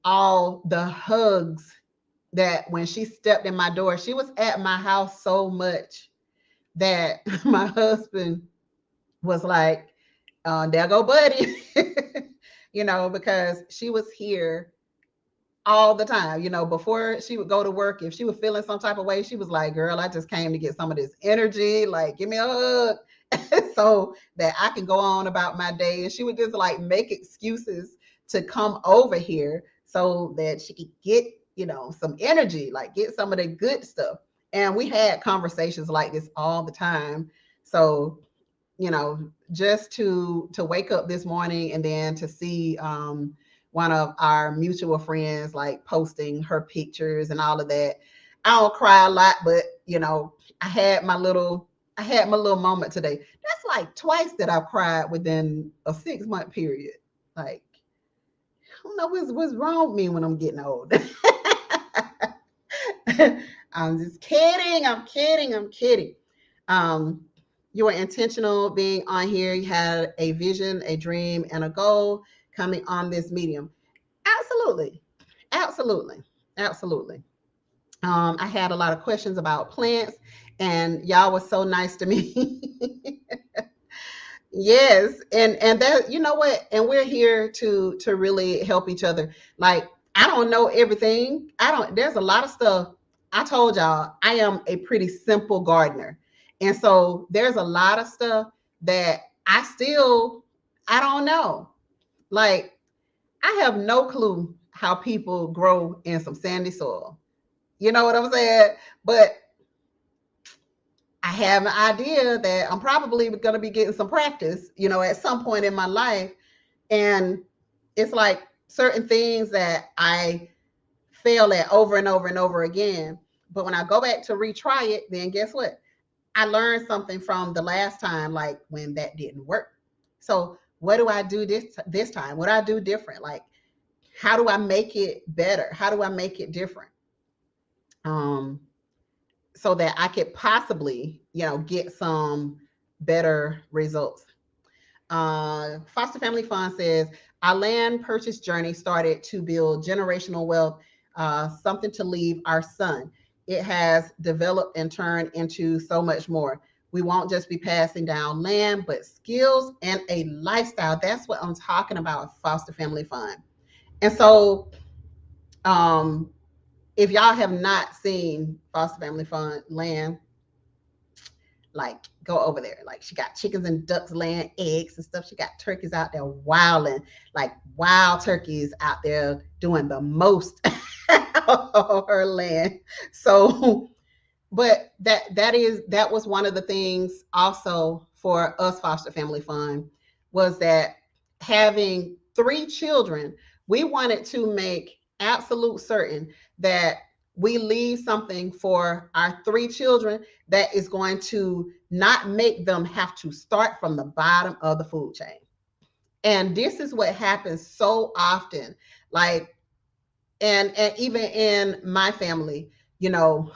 all the hugs that when she stepped in my door, she was at my house so much that my husband was like, there go buddy, because she was here all the time. Before she would go to work, if she was feeling some type of way, she was like, girl, I just came to get some of this energy. Like, give me a hug so that I can go on about my day. And she would just like make excuses to come over here so that she could get, some energy, like get some of the good stuff. And we had conversations like this all the time. So, just to wake up this morning and then to see one of our mutual friends like posting her pictures and all of that. I don't cry a lot, but I had my little moment today. That's like twice that I've cried within a 6-month period. Like, I don't know what's wrong with me when I'm getting old. I'm just kidding. I'm kidding. I'm kidding. Um, you were intentional being on here. You had a vision, a dream, and a goal coming on this medium. Absolutely. Absolutely. Absolutely. I had a lot of questions about plants, and y'all was so nice to me. Yes, and that, you know what, and we're here to really help each other. Like, I don't know everything. I don't There's a lot of stuff. I told y'all I am a pretty simple gardener. And so there's a lot of stuff that I don't know. Like, I have no clue how people grow in some sandy soil. You know what I'm saying? But I have an idea that I'm probably going to be getting some practice, at some point in my life. And it's like certain things that I fail at over and over and over again. But when I go back to retry it, then guess what? I learned something from the last time, like when that didn't work. So what do I do this time? What do I do different? Like, how do I make it better? How do I make it different? Um, so that I could possibly, get some better results. Foster Family Fund says our land purchase journey started to build generational wealth, something to leave our son. It has developed and turned into so much more. We won't just be passing down land, but skills and a lifestyle. That's what I'm talking about, Foster Family Fund. And so, um, if y'all have not seen Foster Family Fund land, like, go over there. Like, she got chickens and ducks laying eggs and stuff. She got turkeys out there wilding, like wild turkeys out there doing the most of her land. So, but that was one of the things also for us, Foster Family Fund, was that having 3 children, we wanted to make absolute certain that we leave something for our 3 children that is going to not make them have to start from the bottom of the food chain. And this is what happens so often. Like, and even in my family, you know,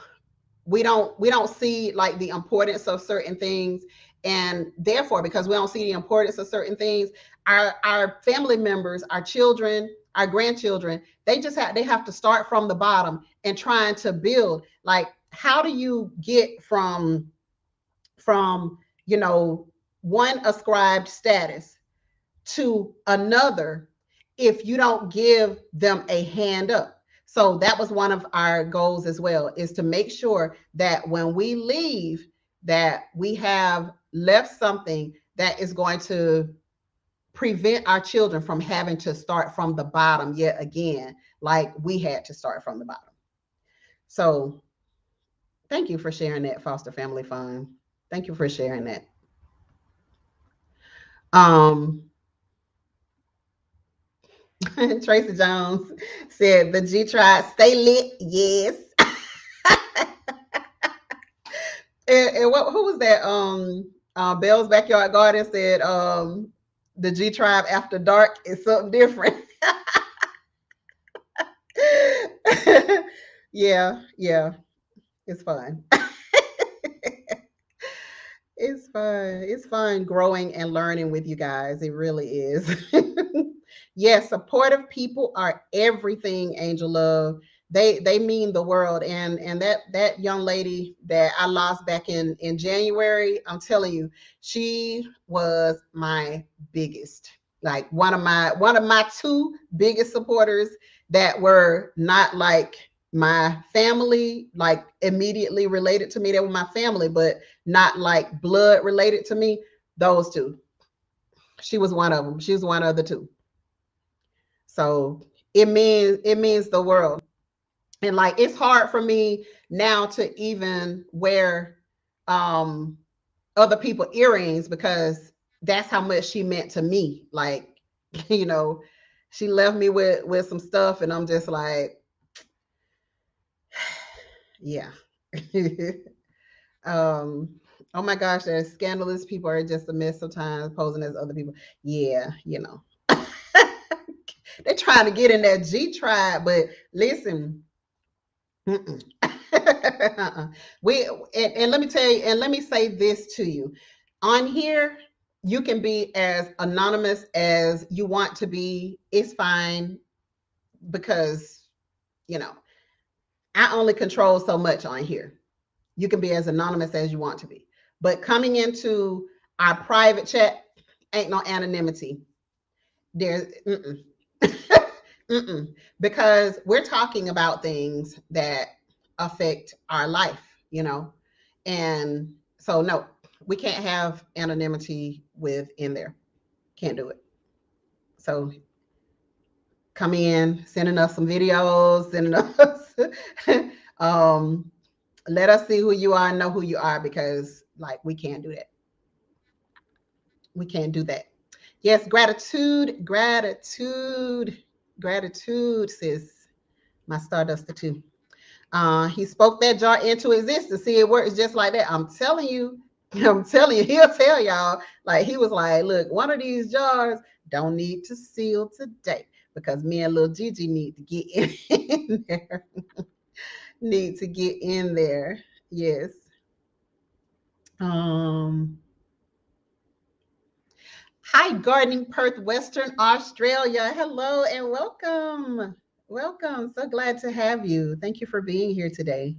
we don't see like the importance of certain things, and therefore, because we don't see the importance of certain things, our family members, our children, our grandchildren, they have to start from the bottom and trying to build. Like, how do you get from one ascribed status to another if you don't give them a hand up? So that was one of our goals as well, is to make sure that when we leave, that we have left something that is going to prevent our children from having to start from the bottom yet again, like we had to start from the bottom. So thank you for sharing that, Foster Family Fund. Thank you for sharing that. Um, Tracy Jones said the G Tribe stay lit. Yes. And who was that? Bell's Backyard Garden said the G Tribe after dark is something different. Yeah, yeah, it's fun. It's fun. It's fun growing and learning with you guys. It really is. Yes, supportive people are everything, Angel Love. They mean the world. And that young lady that I lost back in January, I'm telling you, she was my biggest, like one of my two biggest supporters that were not like my family, like immediately related to me. They were my family, but not like blood related to me. Those two. She was one of them. She was one of the two. So it means the world. And like it's hard for me now to even wear um other people earrings because that's how much she meant to me. Like, you know, she left me with some stuff and I'm just like, yeah. um oh my gosh, there's scandalous people are just a mess sometimes posing as other people. Yeah, you know. They're trying to get in that G tribe, but listen, mm-mm. Uh-uh. we and let me tell you, and let me say this to you. On here, you can be as anonymous as you want to be. It's fine because you know I only control so much on here. You can be as anonymous as you want to be, but coming into our private chat ain't no anonymity. There's mm-mm. Mm-mm. Because we're talking about things that affect our life, you know, and so no, we can't have anonymity within there. Can't do it. So come in, sending us some videos, sending us, um, let us see who you are and know who you are because like we can't do that. We can't do that. Yes, gratitude, gratitude, gratitude, sis. My Starduster too. He spoke that jar into existence. See, it works just like that. I'm telling you, I'm telling you, he'll tell y'all. Like he was like, look, one of these jars don't need to seal today because me and little Gigi need to get in there. Need to get in there. Yes. Um, Hi, Gardening Perth, Western Australia. Hello and welcome. Welcome. So glad to have you. Thank you for being here today.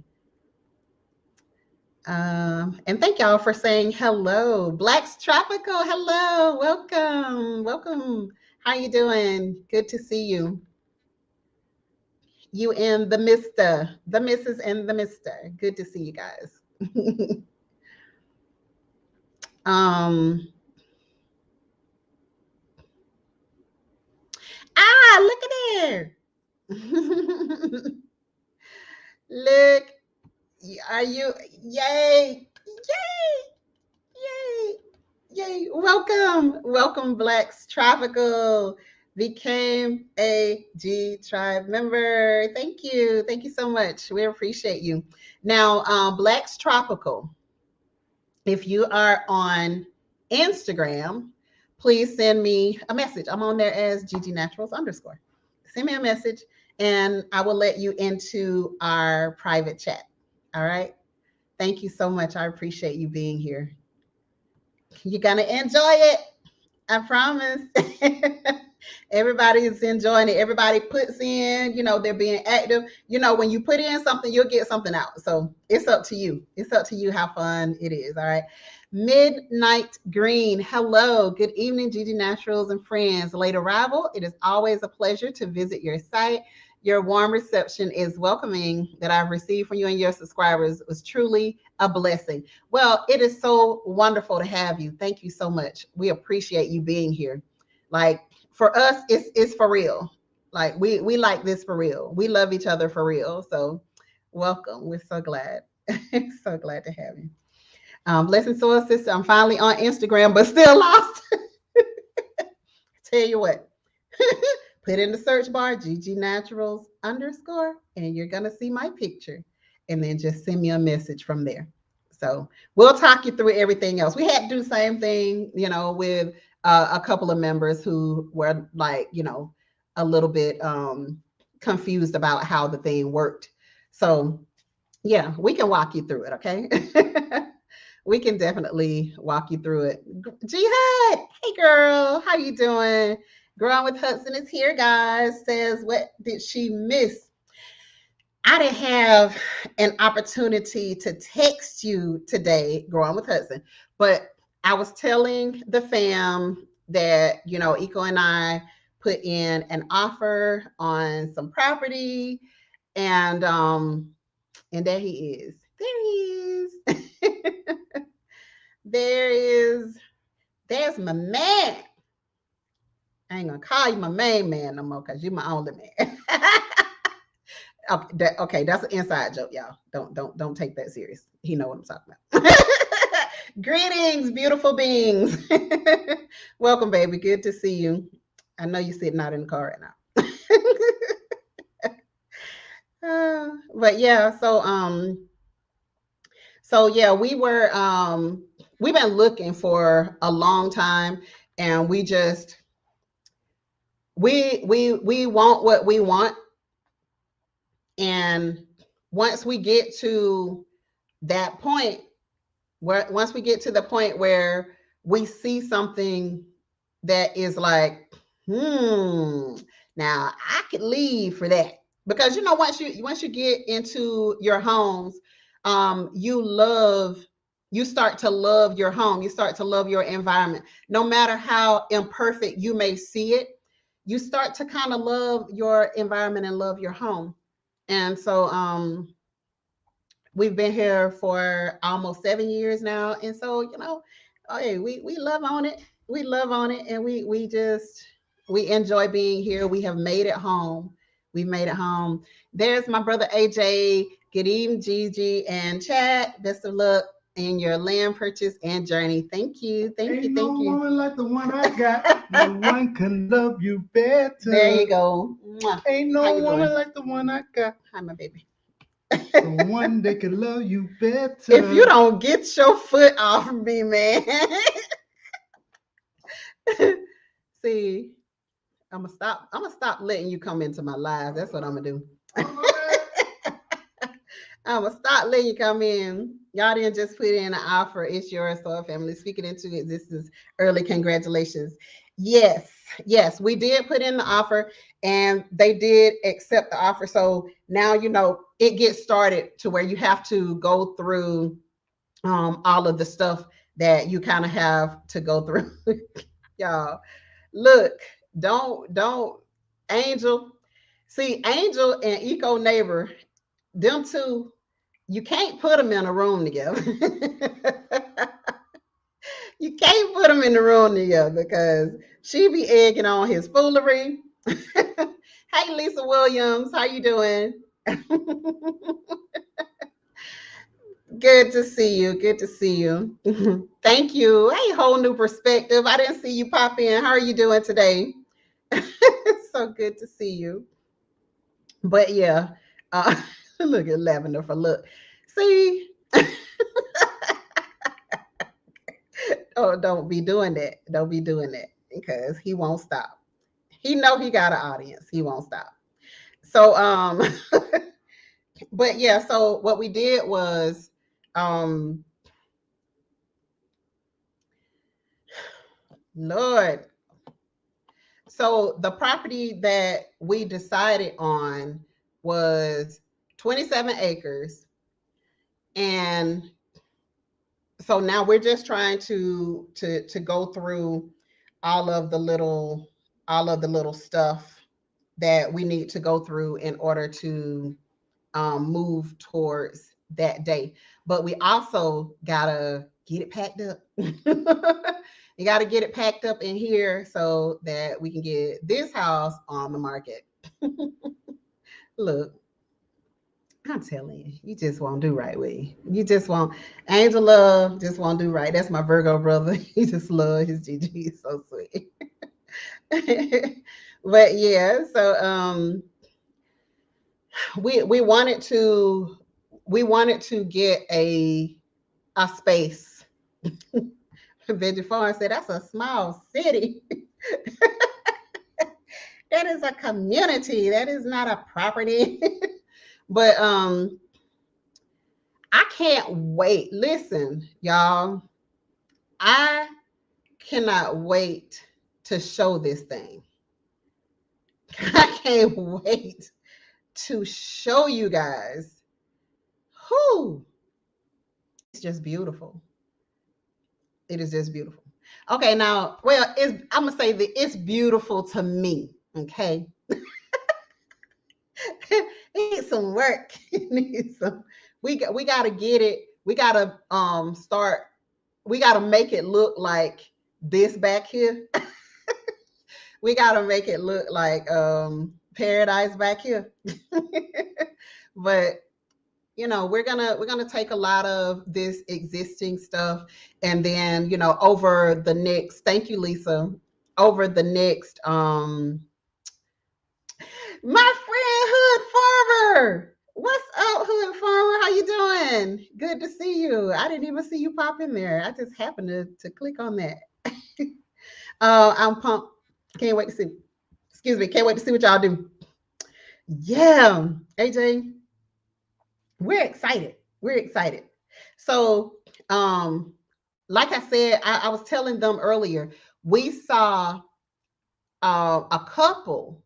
And thank y'all for saying hello. Blacks Tropical, hello. Welcome. Welcome. How you doing? Good to see you. You and the Mister, the Mrs. and the Mister. Good to see you guys. um, look at there. Look, are you? Yay! Yay! Yay! Yay! Welcome, welcome, Blacks Tropical. Became a G Tribe member. Thank you so much. We appreciate you. Now, Blacks Tropical. If you are on Instagram, please send me a message. I'm on there as Gigi Naturals underscore. Send me a message, and I will let you into our private chat. All right. Thank you so much. I appreciate you being here. You're gonna enjoy it. I promise. Everybody is enjoying it. Everybody puts in, they're being active. When you put in something, you'll get something out. So it's up to you. It's up to you how fun it is. All right. Midnight Green. Hello. Good evening, Gigi Naturals and friends. Late arrival. It is always a pleasure to visit your site. Your warm reception is welcoming that I've received from you and your subscribers was truly a blessing. Well, it is so wonderful to have you. Thank you so much. We appreciate you being here. Like for us, it's for real. Like we like this for real. We love each other for real. So welcome. We're so glad. So glad to have you. Blessing Soul Sister. I'm finally on Instagram, but still lost. Tell you what. Put in the search bar GG Naturals underscore, and you're gonna see my picture. And then just send me a message from there. So we'll talk you through everything else. We had to do the same thing, with a couple of members who were like, a little bit confused about how the thing worked. So yeah, we can walk you through it, okay? We can definitely walk you through it. Jihad, hey girl, how you doing? Growing with Hudson is here, guys. Says, what did she miss? I didn't have an opportunity to text you today, Growing with Hudson, but I was telling the fam that, Eco and I put in an offer on some property, and and there he is. There he is. there is there's my man. I ain't gonna call you my main man no more because you're my only man. Okay, that's an inside joke, y'all. Don't take that serious. He know what I'm talking about. Greetings, beautiful beings. Welcome, baby. Good to see you. I know you're sitting out in the car right now. But yeah, so yeah, we've been looking for a long time, and we want what we want, and once we get to that point once we get to the point where we see something that is like, now I could leave for that. Because once you get into your homes, you start to love your home. You start to love your environment. No matter how imperfect you may see it, you start to kind of love your environment and love your home. And so we've been here for almost 7 years now, and so oh, hey, we love on it. We love on it, and we enjoy being here. We have made it home. We've made it home. There's my brother AJ. Good evening, Gigi and Chad. Best of luck in your land purchase and journey. Thank you, thank you, thank you. Ain't no woman like the one I got. No one can love you better. There you go. Ain't no woman like the one I got. Hi, my baby. The one that can love you better. If you don't get your foot off me, man. See, I'm gonna stop letting you come into my lives. That's what I'm gonna do. I'm gonna stop letting you come in. Y'all didn't just put in an offer. It's yours, so our family speaking into it. This is early congratulations. Yes, we did put in the offer, and they did accept the offer. So now it gets started to where you have to go through all of the stuff that you kind of have to go through. Y'all, look, don't Angel. See, Angel and Eco Neighbor, them two, you can't put them in a room together. You can't put them in the room together because she be egging on his foolery. Hey, Lisa Williams, how you doing? Good to see you. Good to see you. Thank you. Hey, whole new perspective. I didn't see you pop in. How are you doing today? So good to see you. But yeah, look at Lavender for look. See, oh, don't be doing that. Don't be doing that because he won't stop. He know he got an audience. He won't stop. So but yeah, so what we did was um Lord. So the property that we decided on was 27 acres. And so now we're just trying to go through all of the little stuff that we need to go through in order to move towards that day. But we also gotta get it packed up. You gotta get it packed up in here so that we can get this house on the market. Look, I'm telling you, you just won't do right with you. You just won't. Angel Love just won't do right. That's my Virgo brother. He just love his GG. He's so sweet. But yeah, so we wanted to get a space. Veggie Farm said that's a small city. That is a community. That is not a property. But I can't wait. Listen, y'all, I cannot wait to show this thing. I can't wait to show you guys. Who? It's just beautiful. It is just beautiful. Okay, now, well, I'm gonna say that it's beautiful to me. Okay, it needs some work. It needs some. We gotta get it. We gotta start. We gotta make it look like this back here. We gotta make it look like paradise back here. But we're gonna take a lot of this existing stuff, and then over the next, thank you, Lisa, over the next my friend Hood Farmer. What's up, Hood Farmer? How you doing? Good to see you. I didn't even see you pop in there. I just happened to click on that. I'm pumped. Can't wait to see. Excuse me. Can't wait to see what y'all do. Yeah, AJ, we're excited. We're excited. So, like I said, I was telling them earlier, we saw a couple.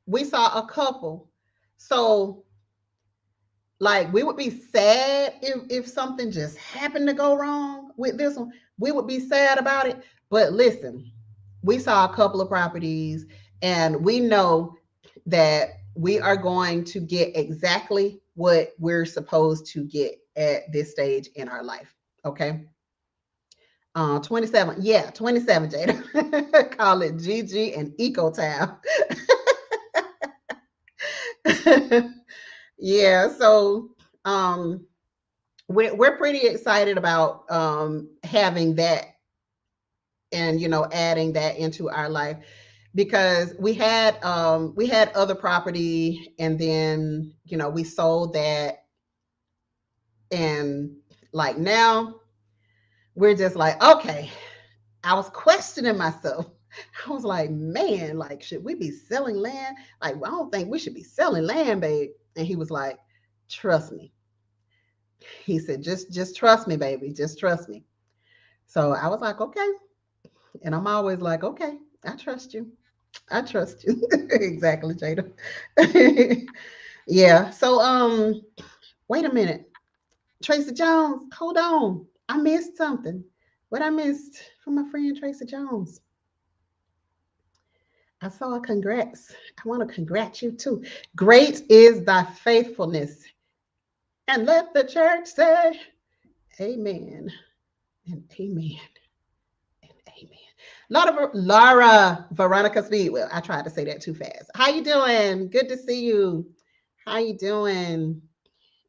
We saw a couple. So, like, we would be sad if something just happened to go wrong with this one. We would be sad about it. But listen, we saw a couple of properties, and we know that we are going to get exactly what we're supposed to get at this stage in our life. Okay. 27. Yeah, 27, Jada. Call it GG and Eco Tab. Yeah, so we're pretty excited about having that, and adding that into our life, because we had other property, and then we sold that, and like now we're just like, okay. I was questioning myself. I was like, man, like, should we be selling land? Like, I don't think we should be selling land, babe. And he was like, trust me. He said, just trust me, baby. Just trust me. So I was like, okay. And I'm always like, okay, I trust you. I trust you. Exactly, Jada. Yeah. So wait a minute. Tracy Jones, hold on. I missed something. What I missed from my friend Tracy Jones? I saw a congrats. I want to congrat you too. Great is thy faithfulness. And let the church say, amen and amen and amen. Laura Veronica Speedwell. I tried to say that too fast. How you doing? Good to see you. How you doing?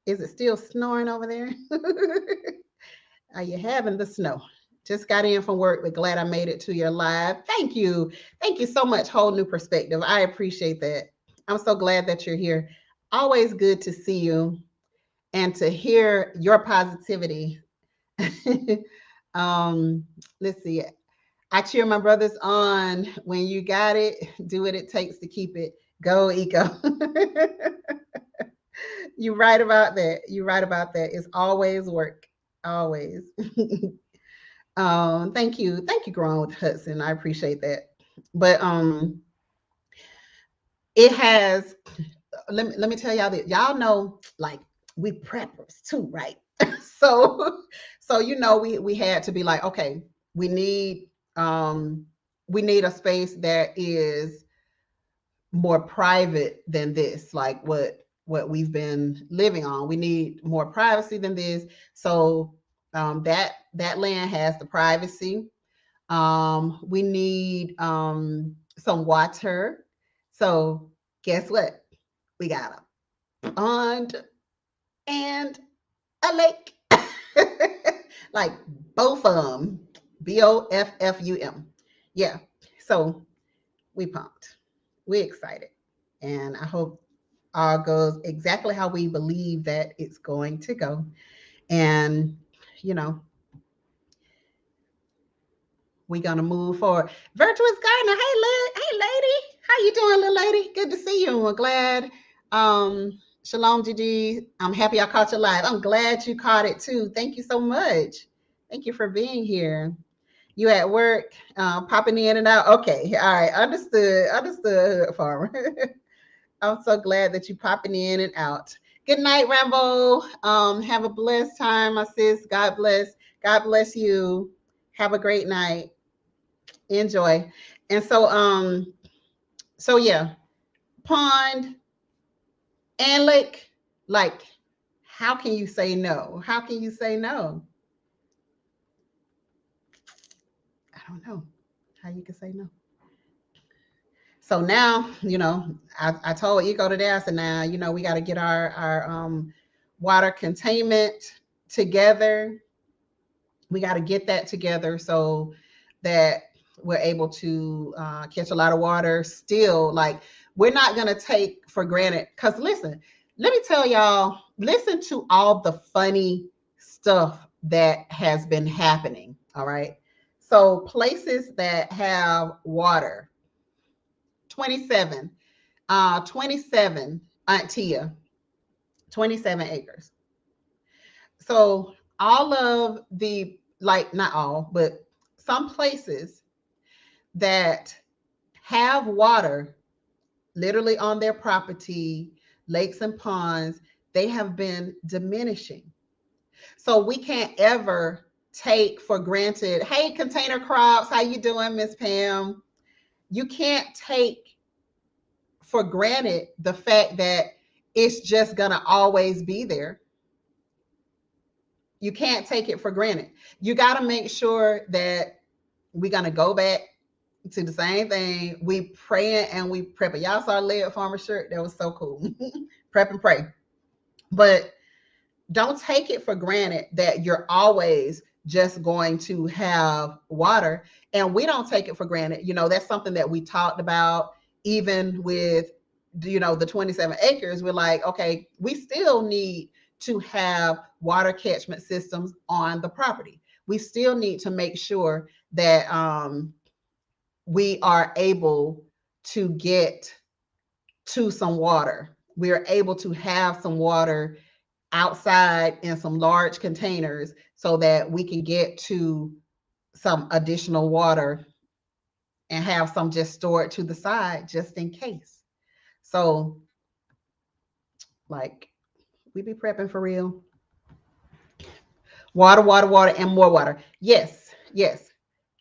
Is it still snowing over there? Are you having the snow? Just got in from work, but glad I made it to your live. Thank you. Thank you so much. Whole new perspective. I appreciate that. I'm so glad that you're here. Always good to see you and to hear your positivity. um, let's see. I cheer my brothers on. When you got it, do what it takes to keep it. Go, Eco. You're right about that. You're right about that. It's always work. Always. Thank you. Thank you, Growing with Hudson. I appreciate that. But it has, let me tell y'all that y'all know, like, we preppers too, right? so we had to be like, okay, we need we need a space that is more private than this, like what we've been living on. We need more privacy than this. So that land has the privacy. We need some water. So guess what? We got a pond and a lake. Like both of them. BOFFUM. Yeah. So we pumped. We excited. And I hope all goes exactly how we believe that it's going to go. And you know, we're gonna move forward. Virtuous Gardener, hey, hey, lady, how you doing, little lady? Good to see you. I'm glad Shalom, Gigi. I'm happy I caught you live. I'm glad you caught it too. Thank you so much. Thank you for being here. You at work, popping in and out. Okay, all right, understood. Understood, farmer. I'm so glad that you popping in and out. Good night, Rambo. Have a blessed time, my sis. God bless. God bless you. Have a great night. Enjoy. And so yeah, pond and lake. Like, how can you say no? How can you say no? I don't know how you can say no. So now, I told Eco today, I said, now, we got to get our water containment together. We got to get that together so that we're able to catch a lot of water. Still, like, we're not going to take for granted. Because listen, let me tell y'all, listen to all the funny stuff that has been happening. All right. So, places that have water, 27, 27, Aunt Tia, 27 acres. So, all of the, like, not all, but some places that have water literally on their property, lakes and ponds, they have been diminishing. So we can't ever take for granted, hey, container crops, how you doing, Miss Pam? You can't take for granted the fact that it's just going to always be there. You can't take it for granted. You got to make sure that we're going to go back to the same thing. We praying and we prepping. Y'all saw Lead Farmer shirt? That was so cool. Prep and pray. But don't take it for granted that you're always just going to have water. And we don't take it for granted. That's something that we talked about even with, the 27 acres. We're like, okay, we still need to have water catchment systems on the property. We still need to make sure that we are able to get to some water. We are able to have some water outside in some large containers so that we can get to some additional water and have some just stored to the side just in case. So, like, we be prepping for real. Water, water, water, and more water. Yes, yes.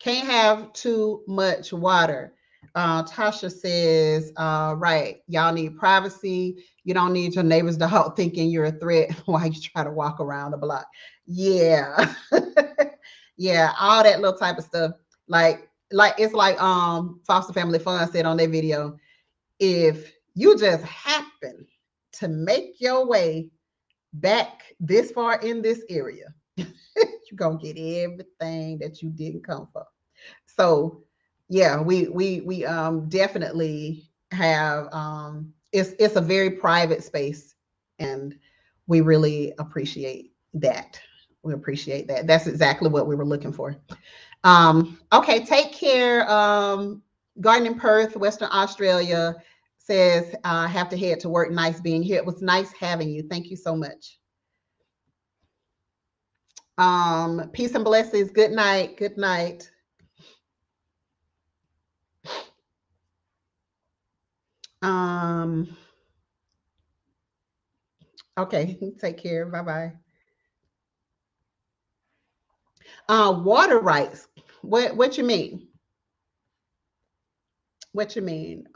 Can't have too much water. Tasha says, right, y'all need privacy. You don't need your neighbor's dog thinking you're a threat while you try to walk around the block. Yeah. Yeah, all that little type of stuff. Like it's like Foster Family Fun said on their video. If you just happen to make your way back this far in this area, you're gonna get everything that you didn't come for. So yeah, we definitely have it's a very private space, and we really appreciate that. We appreciate that. That's exactly what we were looking for. Okay, take care. Garden Perth, Western Australia says, I have to head to work. Nice being here. It was nice having you. Thank you so much. Peace and blessings. Good night. Good night. Um, okay, take care. Bye bye. Water rights. What you mean? What you mean?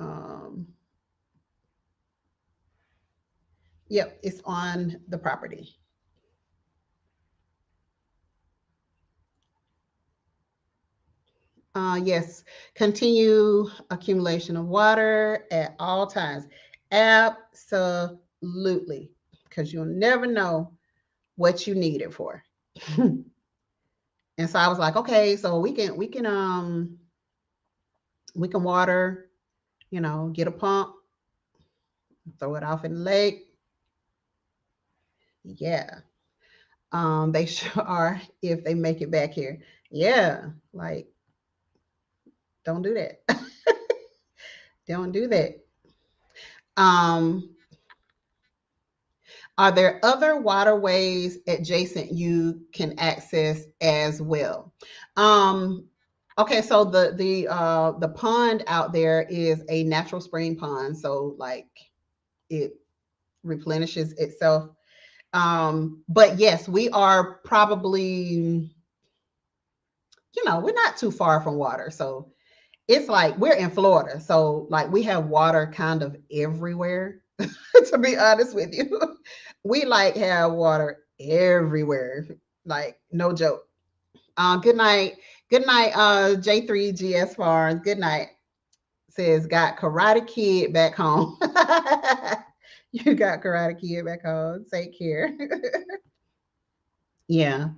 Yep, it's on the property. Yes, continue accumulation of water at all times. Absolutely, because you'll never know what you need it for. And so I was like, okay, so we can water, get a pump, throw it off in the lake. Yeah. They sure are if they make it back here. Yeah, like, don't do that. Don't do that. Um, Are there other waterways adjacent you can access as well? Um, okay, so the pond out there is a natural spring pond, so like it replenishes itself. But yes, we are probably, we're not too far from water. So it's like we're in Florida. So like we have water kind of everywhere, to be honest with you. We like have water everywhere. Like no joke. Good night. Good night, J3GS Farms. Good night. Says got Karate Kid back home. You got Karate Kid back home. Take care. Yeah.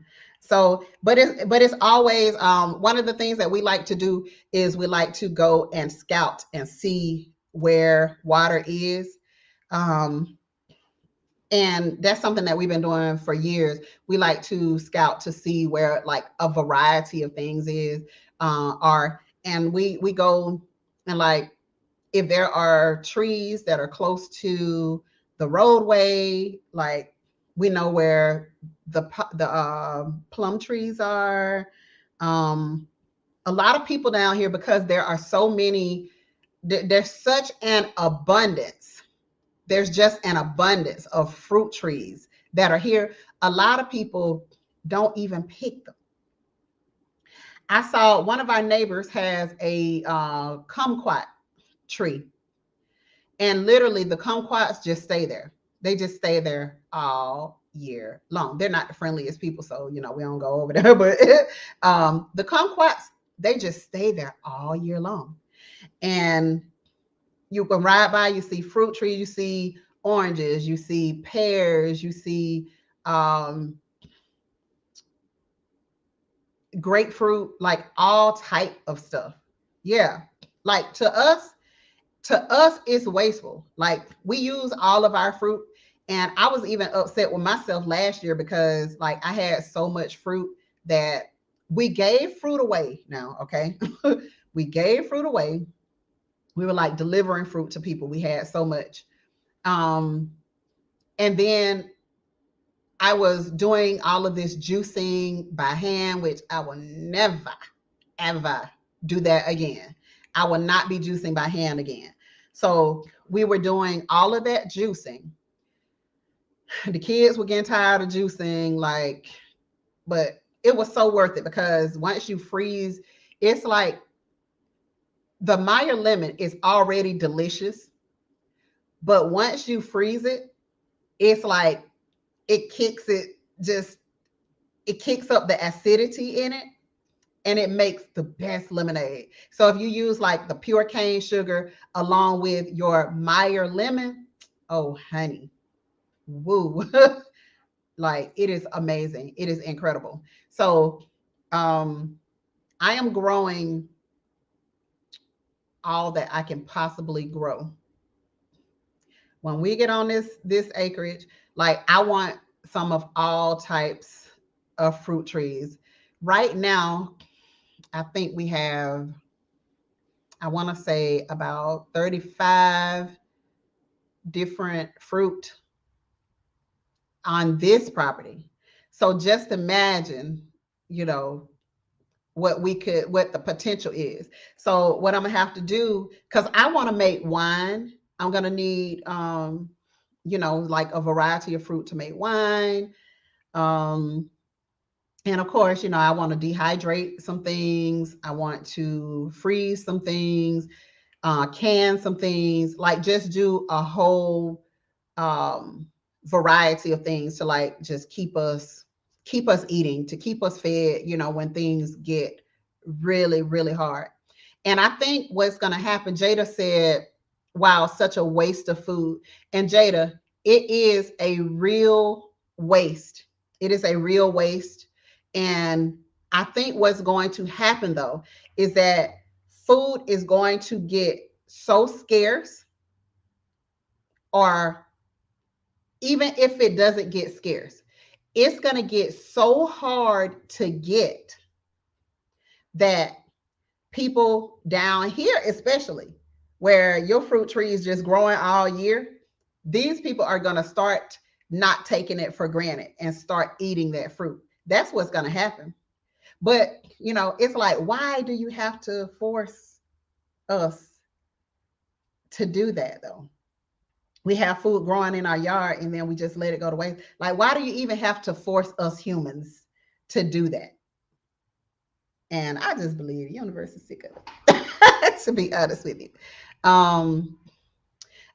So, but it's always one of the things that we like to do is we like to go and scout and see where water is. Um, and that's something that we've been doing for years. We like to scout to see where like a variety of things is are, and we go and like if there are trees that are close to the roadway, like we know where the plum trees are. Um, a lot of people down here, because there are so many, there's such an abundance. There's just an abundance of fruit trees that are here. A lot of people don't even pick them. I saw one of our neighbors has a kumquat tree, and literally the kumquats just stay there. They just stay there all year long. They're not the friendliest people, so we don't go over there. But the kumquats, they just stay there all year long. And you can ride by, you see fruit trees, you see oranges, you see pears, you see um, grapefruit, like all type of stuff. Yeah, like to us it's wasteful. Like we use all of our fruit, and I was even upset with myself last year because like I had so much fruit that we gave fruit away. Now, okay, we gave fruit away. We were like delivering fruit to people. We had so much. um and then I was doing all of this juicing by hand, which I will never ever do that again. I will not be juicing by hand again. So we were doing all of that juicing. The kids were getting tired of juicing, like, but it was so worth it because once you freeze, it's like the Meyer lemon is already delicious, but once you freeze it, it's like it kicks it just it kicks up the acidity in it, and it makes the best lemonade. So if you use like the pure cane sugar along with your Meyer lemon, oh honey, woo. Like it is amazing. It is incredible. So um I am growing all that I can possibly grow. When we get on this acreage, like I want some of all types of fruit trees. Right now, I think we have, I want to say about 35 different fruit on this property. So just imagine, you know, what the potential is. So what I'm gonna have to do, because I want to make wine, I'm gonna need like a variety of fruit to make wine. Um and of course, I want to dehydrate some things. I want to freeze some things, can some things, like just do a whole um, variety of things to like just keep us eating, to keep us fed, when things get really, really hard. And I think what's going to happen, Jada said, wow, such a waste of food. And Jada, it is a real waste. It is a real waste. And I think what's going to happen though is that food is going to get so scarce, or even if it doesn't get scarce, it's going to get so hard to get that people down here, especially where your fruit tree is just growing all year, these people are going to start not taking it for granted and start eating that fruit. That's what's going to happen. But, it's like, why do you have to force us to do that though? We have food growing in our yard and then we just let it go to waste. Like, why do you even have to force us humans to do that? And I just believe the universe is sick of it, to be honest with you. Um,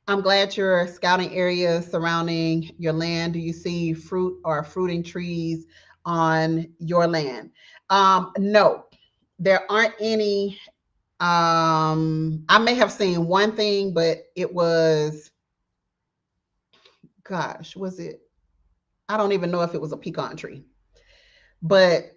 I'm glad your scouting area surrounding your land. Do you see fruit or fruiting trees on your land? No, there aren't any. I may have seen one thing, but it was, gosh, was it? I don't even know if it was a pecan tree, but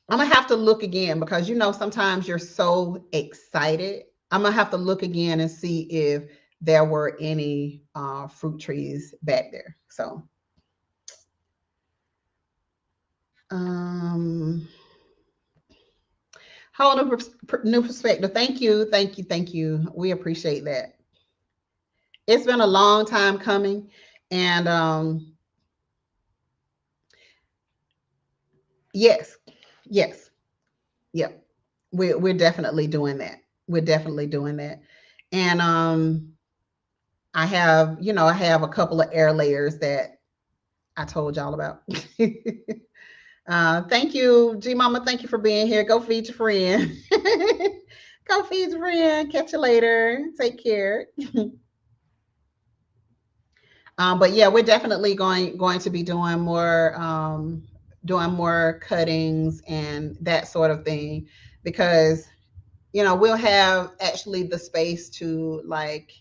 I'm gonna have to look again because sometimes you're so excited. I'm gonna have to look again and see if there were any fruit trees back there. So, um, whole new perspective. Thank you, thank you, thank you. We appreciate that. It's been a long time coming, and yes, yes, yep. We're definitely doing that. We're definitely doing that, and I have a couple of air layers that I told y'all about. Thank you, G Mama. Thank you for being here. Go feed your friend. Go feed your friend. Catch you later. Take care. But yeah, we're definitely going to be doing more cuttings and that sort of thing because we'll have actually the space to like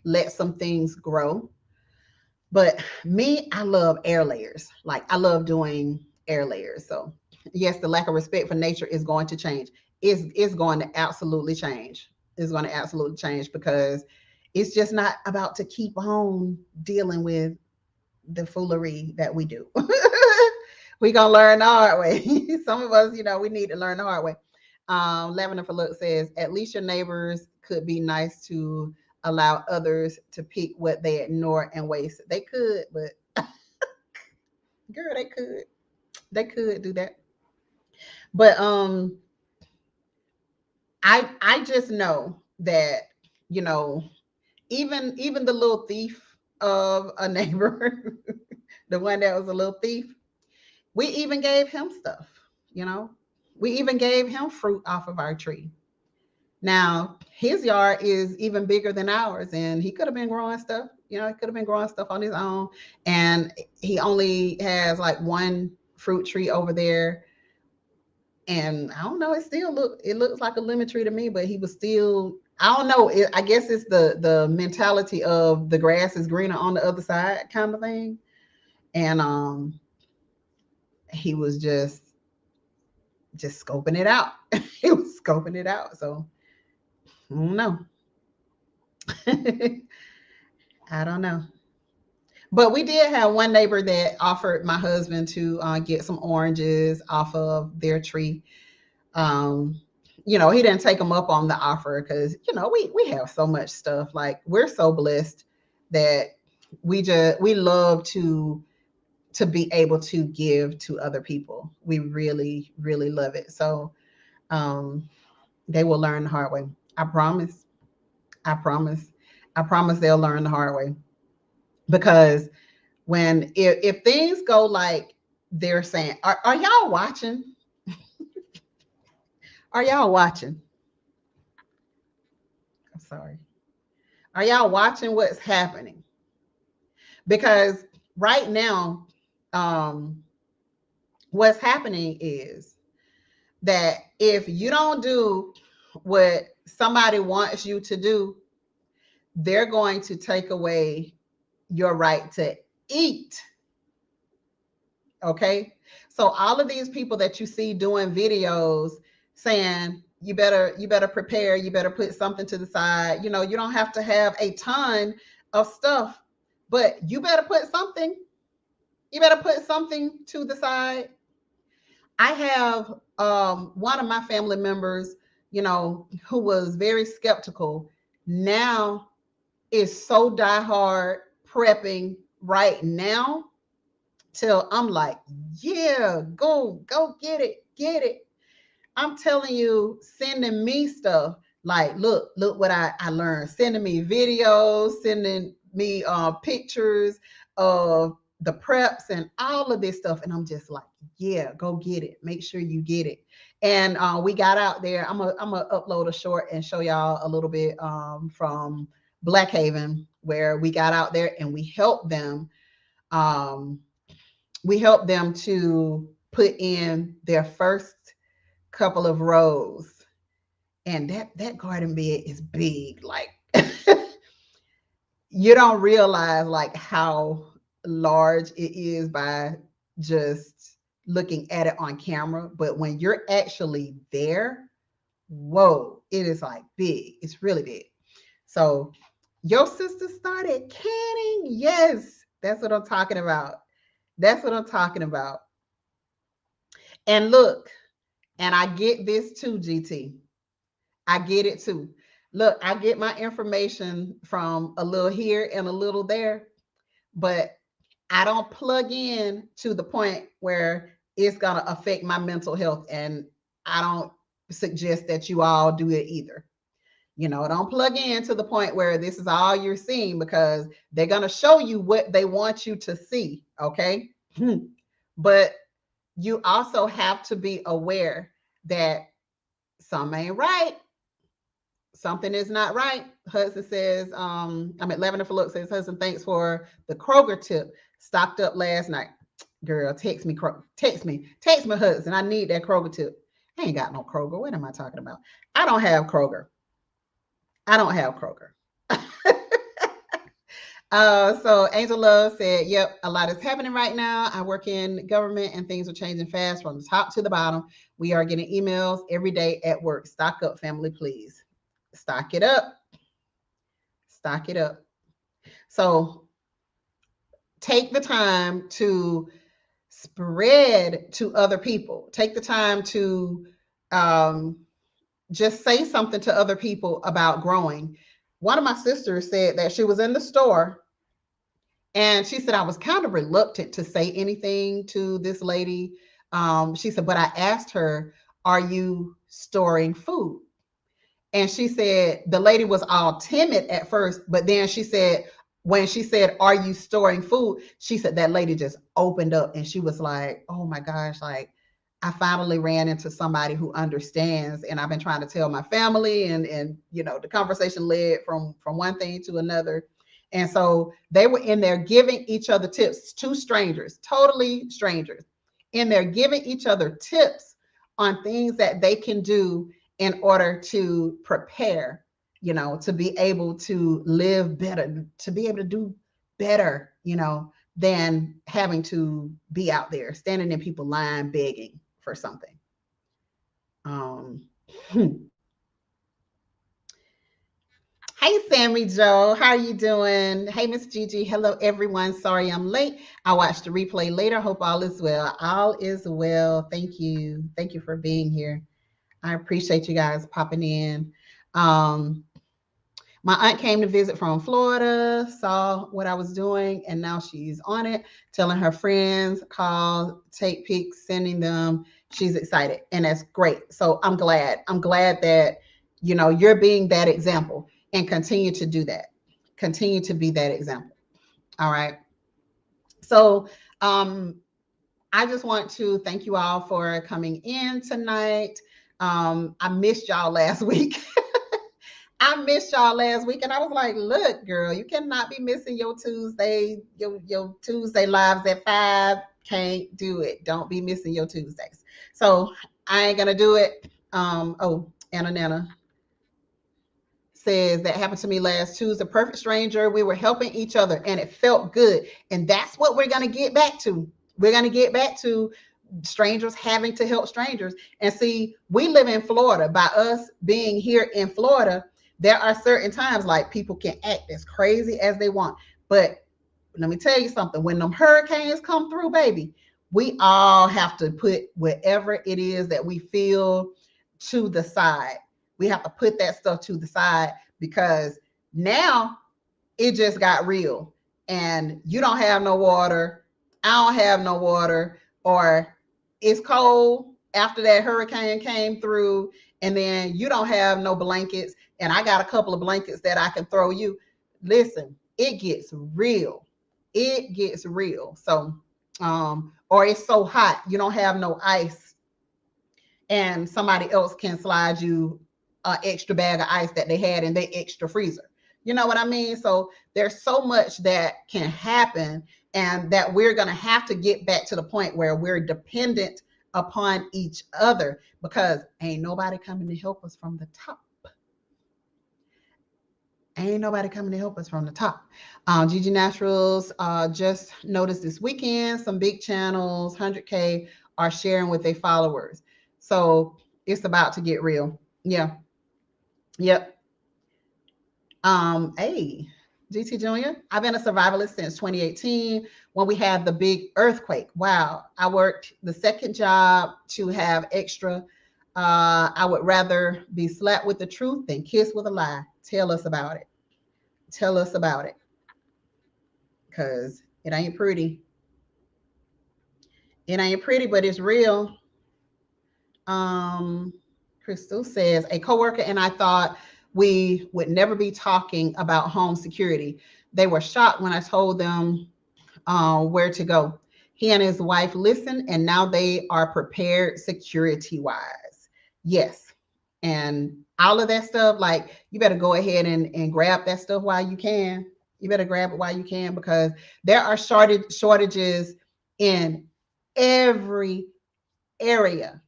let some things grow. But me, I love air layers. Like I love doing air layers. So yes, the lack of respect for nature is going to change. It's going to absolutely change. It's going to absolutely change because it's just not about to keep on dealing with the foolery that we do. We gonna learn the hard way. Some of us, we need to learn the hard way. Lavender for Look says, at least your neighbors could be nice to allow others to pick what they ignore and waste. They could, but girl, they could do that. But I just know that you know even the little thief of a neighbor, the one that was a little thief, we even gave him stuff. You know, we even gave him fruit off of our tree. Now, his yard is even bigger than ours, and he could have been growing stuff. He could have been growing stuff on his own. And he only has like one fruit tree over there. And I don't know, it looks like a lemon tree to me, but he was still, I don't know. I guess it's the mentality of the grass is greener on the other side kind of thing. And he was just scoping it out. He was scoping it out. So I don't know. I don't know. But we did have one neighbor that offered my husband to get some oranges off of their tree. Um, he didn't take them up on the offer because we have so much stuff. Like we're so blessed that we love to be able to give to other people. We really really love it. So um, they will learn the hard way. I promise. I promise. I promise they'll learn the hard way because when if things go like they're saying, are y'all watching? Are y'all watching? I'm sorry. Are y'all watching what's happening? Because right now, um, what's happening is that if you don't do what somebody wants you to do, they're going to take away your right to eat. Okay. So all of these people that you see doing videos saying you better prepare, you better put something to the side. You don't have to have a ton of stuff, but you better put something. You better put something to the side. I have one of my family members, who was very skeptical, now is so diehard prepping right now till I'm like, yeah, go get it. I'm telling you, sending me stuff like, look what I learned. Sending me videos, sending me pictures of the preps and all of this stuff. And I'm just like, yeah, go get it. Make sure you get it. And we got out there. I'm gonna upload a short and show y'all a little bit from Black Haven, where we got out there and um, we helped them to put in their first couple of rows, and that garden bed is big. Like you don't realize like how large it is by just looking at it on camera, but when you're actually there, whoa, it is like big. It's really big. So your sister started canning. Yes, that's what I'm talking about. That's what I'm talking about. And look, and I get this too, GT. I get it too. Look, I get my information from a little here and a little there, but I don't plug in to the point where it's going to affect my mental health. And I don't suggest that you all do it either. You know, don't plug in to the point where this is all you're seeing, because they're going to show you what they want you to see. Okay. But you also have to be aware that some ain't right. Something is not right. Hudson says, I'm at Lavender for Look says, Hudson, thanks for the Kroger tip. Stocked up last night. Girl, text me, Hudson. I need that Kroger tip. I ain't got no Kroger. What am I talking about? I don't have Kroger. I don't have Kroger. So Angel Love said, yep, a lot is happening right now. I work in government and things are changing fast from the top to the bottom. We are getting emails every day at work. Stock up, family, please. Stock it up. Stock it up. So take the time to spread to other people. Take the time to just say something to other people about growing. One of my sisters said that she was in the store and she said, I was kind of reluctant to say anything to this lady. She said, but I asked her, are you storing food? And she said, the lady was all timid at first, but then she said, when she said, are you storing food? She said that lady just opened up and she was like, oh my gosh, like I finally ran into somebody who understands. And I've been trying to tell my family, and you know, the conversation led from one thing to another. And so they were in there giving each other tips, two strangers, totally strangers, in there giving each other tips on things that they can do in order to prepare, you know, to be able to live better, to be able to do better, you know, than having to be out there standing in people line begging for something. Um, Hey, Sammy Joe, how are you doing? Hey, Miss Gigi. Hello, everyone. Sorry I'm late. I'll watch the replay later. Hope all is well. All is well. Thank you. Thank you for being here. I appreciate you guys popping in. Um, my aunt came to visit from Florida, saw what I was doing, and now she's on it, telling her friends, call, take pics, sending them. She's excited, and that's great. So I'm glad. I'm glad that, you know, you're being that example, and continue to do that. Continue to be that example. All right. So I just want to thank you all for coming in tonight. I missed y'all last week. I missed y'all last week, and I was like, "Look, girl, you cannot be missing your Tuesday, your Tuesday lives at 5. Can't do it. Don't be missing your Tuesdays." So I ain't gonna do it. Oh, Anna Nana says that happened to me last Tuesday. Perfect stranger. We were helping each other, and it felt good. And that's what we're gonna get back to. We're gonna get back to strangers having to help strangers. And see, we live in Florida. By us being here in Florida, there are certain times like people can act as crazy as they want. But let me tell you something, when them hurricanes come through, baby, we all have to put whatever it is that we feel to the side. We have to put that stuff to the side, because now it just got real. and you don't have no water, I don't have no water, or it's cold after that hurricane came through, and then you don't have no blankets, and I got a couple of blankets that I can throw you. Listen, it gets real. It gets real. So, or it's so hot, you don't have no ice, and somebody else can slide you an extra bag of ice that they had in their extra freezer. You know what I mean? So there's so much that can happen, and that we're going to have to get back to the point where we're dependent upon each other, because ain't nobody coming to help us from the top. Ain't nobody coming to help us from the top. Gigi Naturals just noticed this weekend some big channels, 100K, are sharing with their followers. So it's about to get real. Yeah. Yep. Hey, GT Junior, I've been a survivalist since 2018 when we had the big earthquake. Wow. I worked the second job to have extra. I would rather be slapped with the truth than kissed with a lie. Tell us about it. Tell us about it. Because it ain't pretty. It ain't pretty, but it's real. Um, Crystal says, a coworker and I thought we would never be talking about home security. They were shocked when I told them where to go. He and his wife listened, and now they are prepared security wise. Yes. And all of that stuff, like, you better go ahead and grab that stuff while you can. You better grab it while you can, because there are shortages in every area,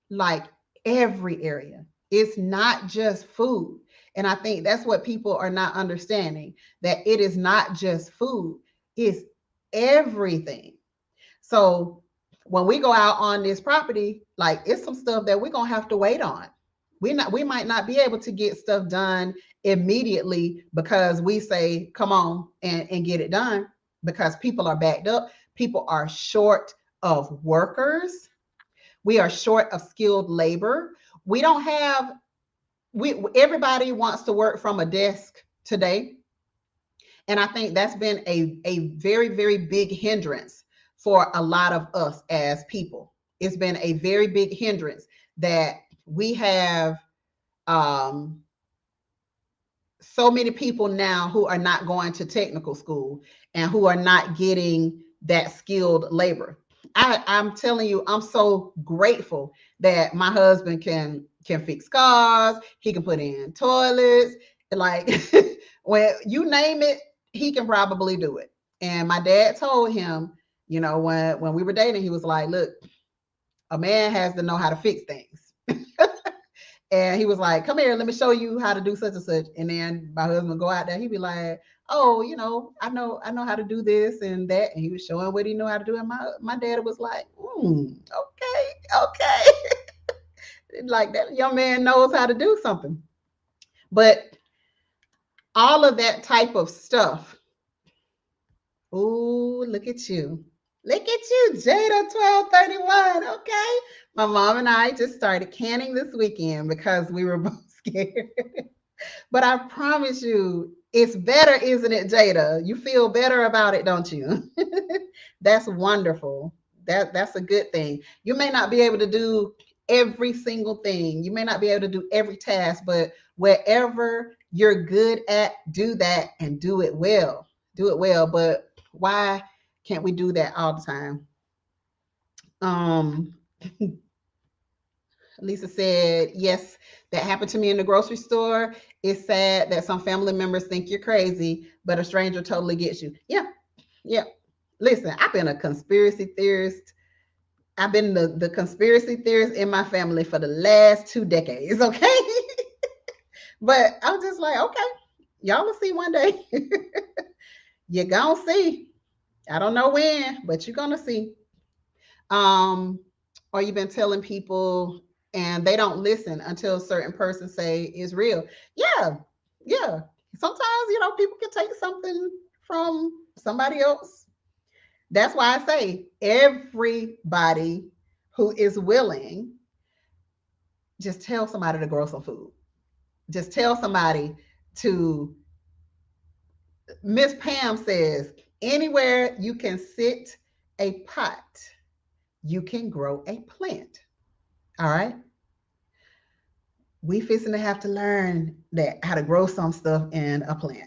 like every area. It's not just food. And I think that's what people are not understanding, that it is not just food, it's everything. So when we go out on this property, like, it's some stuff that we're gonna have to wait on. We might not be able to get stuff done immediately because we say, come on and get it done, because people are backed up. People are short of workers. We are short of skilled labor. We don't have, we everybody wants to work from a desk today. And I think that's been a very, very big hindrance for a lot of us as people. It's been a very big hindrance that we have um, so many people now who are not going to technical school and who are not getting that skilled labor. I'm telling you, I'm so grateful that my husband can fix cars, he can put in toilets, like when you name it, he can probably do it. And my dad told him, when we were dating, he was like, look, a man has to know how to fix things. And he was like, come here, let me show you how to do such and such. And then my husband would go out there, he'd be like, oh, I know how to do this and that. And he was showing what he knew how to do. And my dad was like, okay. Like, that young man knows how to do something. But all of that type of stuff. Ooh, look at you. Look at you, Jada 1231. Okay. My mom and I just started canning this weekend because we were both scared. But I promise you, it's better, isn't it, Jada? You feel better about it, don't you? That's wonderful. That's a good thing. You may not be able to do every single thing. You may not be able to do every task, but wherever you're good at, do that and do it well. Do it well. But why can't we do that all the time? Um, Lisa said, yes, that happened to me in the grocery store. It's sad that some family members think you're crazy, but a stranger totally gets you. Yeah, yeah. Listen, I've been a conspiracy theorist. I've been the conspiracy theorist in my family for the last 2 decades, okay? But I'm just like, okay, y'all will see one day. You're gonna see. I don't know when, but you're gonna see. Um, or you've been telling people and they don't listen until a certain person say is real. Yeah, yeah. Sometimes, people can take something from somebody else. That's why I say everybody who is willing, just tell somebody to grow some food. Just tell somebody to, Miss Pam says, Anywhere you can sit a pot, you can grow a plant. All right. We fixing to have to learn that how to grow some stuff in a plant,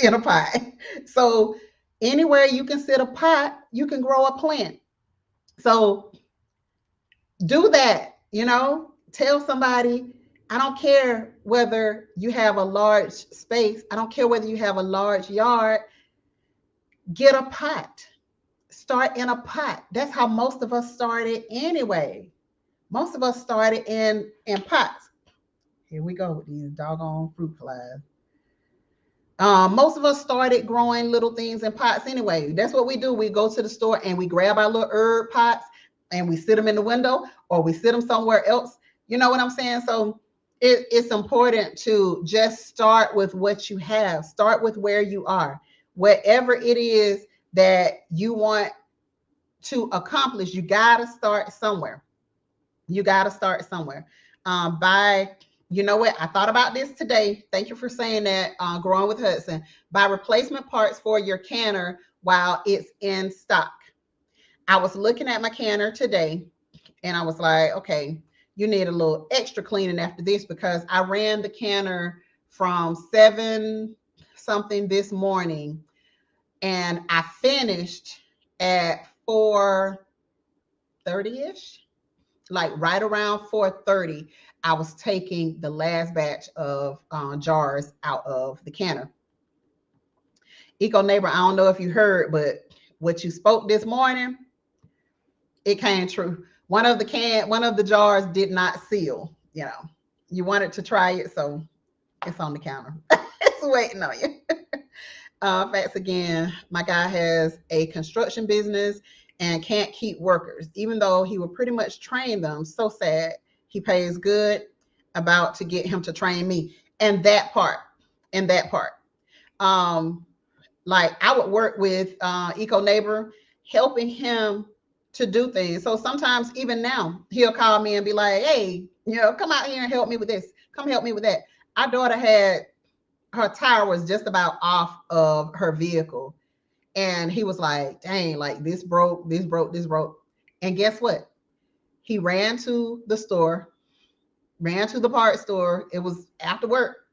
in a pot. So anywhere you can sit a pot, you can grow a plant. So do that, tell somebody. I don't care whether you have a large space, I don't care whether you have a large yard. Get a pot, start in a pot. That's how most of us started anyway. Most of us started in pots. Here we go with these doggone fruit flies. Most of us started growing little things in pots anyway. That's what we do. We go to the store and we grab our little herb pots and we sit them in the window or we sit them somewhere else. You know what I'm saying? So it's important to just start with what you have. Start with where you are. Whatever it is that you want to accomplish, you got to start somewhere. You got to start somewhere. By You know what? I thought about this today. Thank you for saying that. Growing with Hudson. Buy replacement parts for your canner while it's in stock. I was looking at my canner today, and I was like, okay, you need a little extra cleaning after this because I ran the canner from 7 something this morning, and I finished at 4:30 ish, like right around 4:30. I was taking the last batch of jars out of the canner. Eco neighbor, I don't know if you heard, but what you spoke this morning, it came true. One of the jars did not seal. You wanted to try it, so it's on the counter. It's waiting on you. Facts again. My guy has a construction business and can't keep workers, even though he will pretty much train them. So sad. He pays good, about to get him to train me. And that part, and that part. Um, like I would work with Eco Neighbor, helping him to do things. So sometimes, even now, he'll call me and be like, "Hey, come out here and help me with this. Come help me with that." Our daughter had her tire was just about off of her vehicle, and he was like, "Dang, like this broke, this broke, this broke." And guess what? He ran to the store, ran to the parts store. It was after work.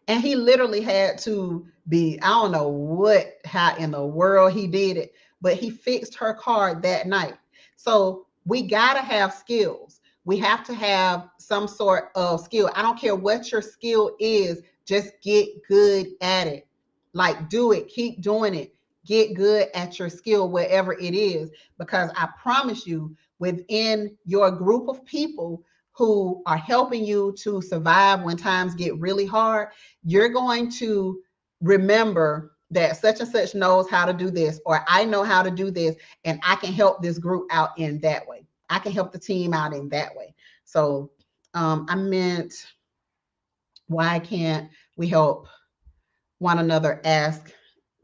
And he literally had to be, I don't know how in the world he did it, but he fixed her car that night. So we got to have skills. We have to have some sort of skill. I don't care what your skill is, just get good at it. Like, do it, keep doing it. Get good at your skill, wherever it is, because I promise you, within your group of people who are helping you to survive when times get really hard, you're going to remember that such and such knows how to do this, or I know how to do this, and I can help this group out in that way. I can help the team out in that way. So I meant, why can't we help one another ask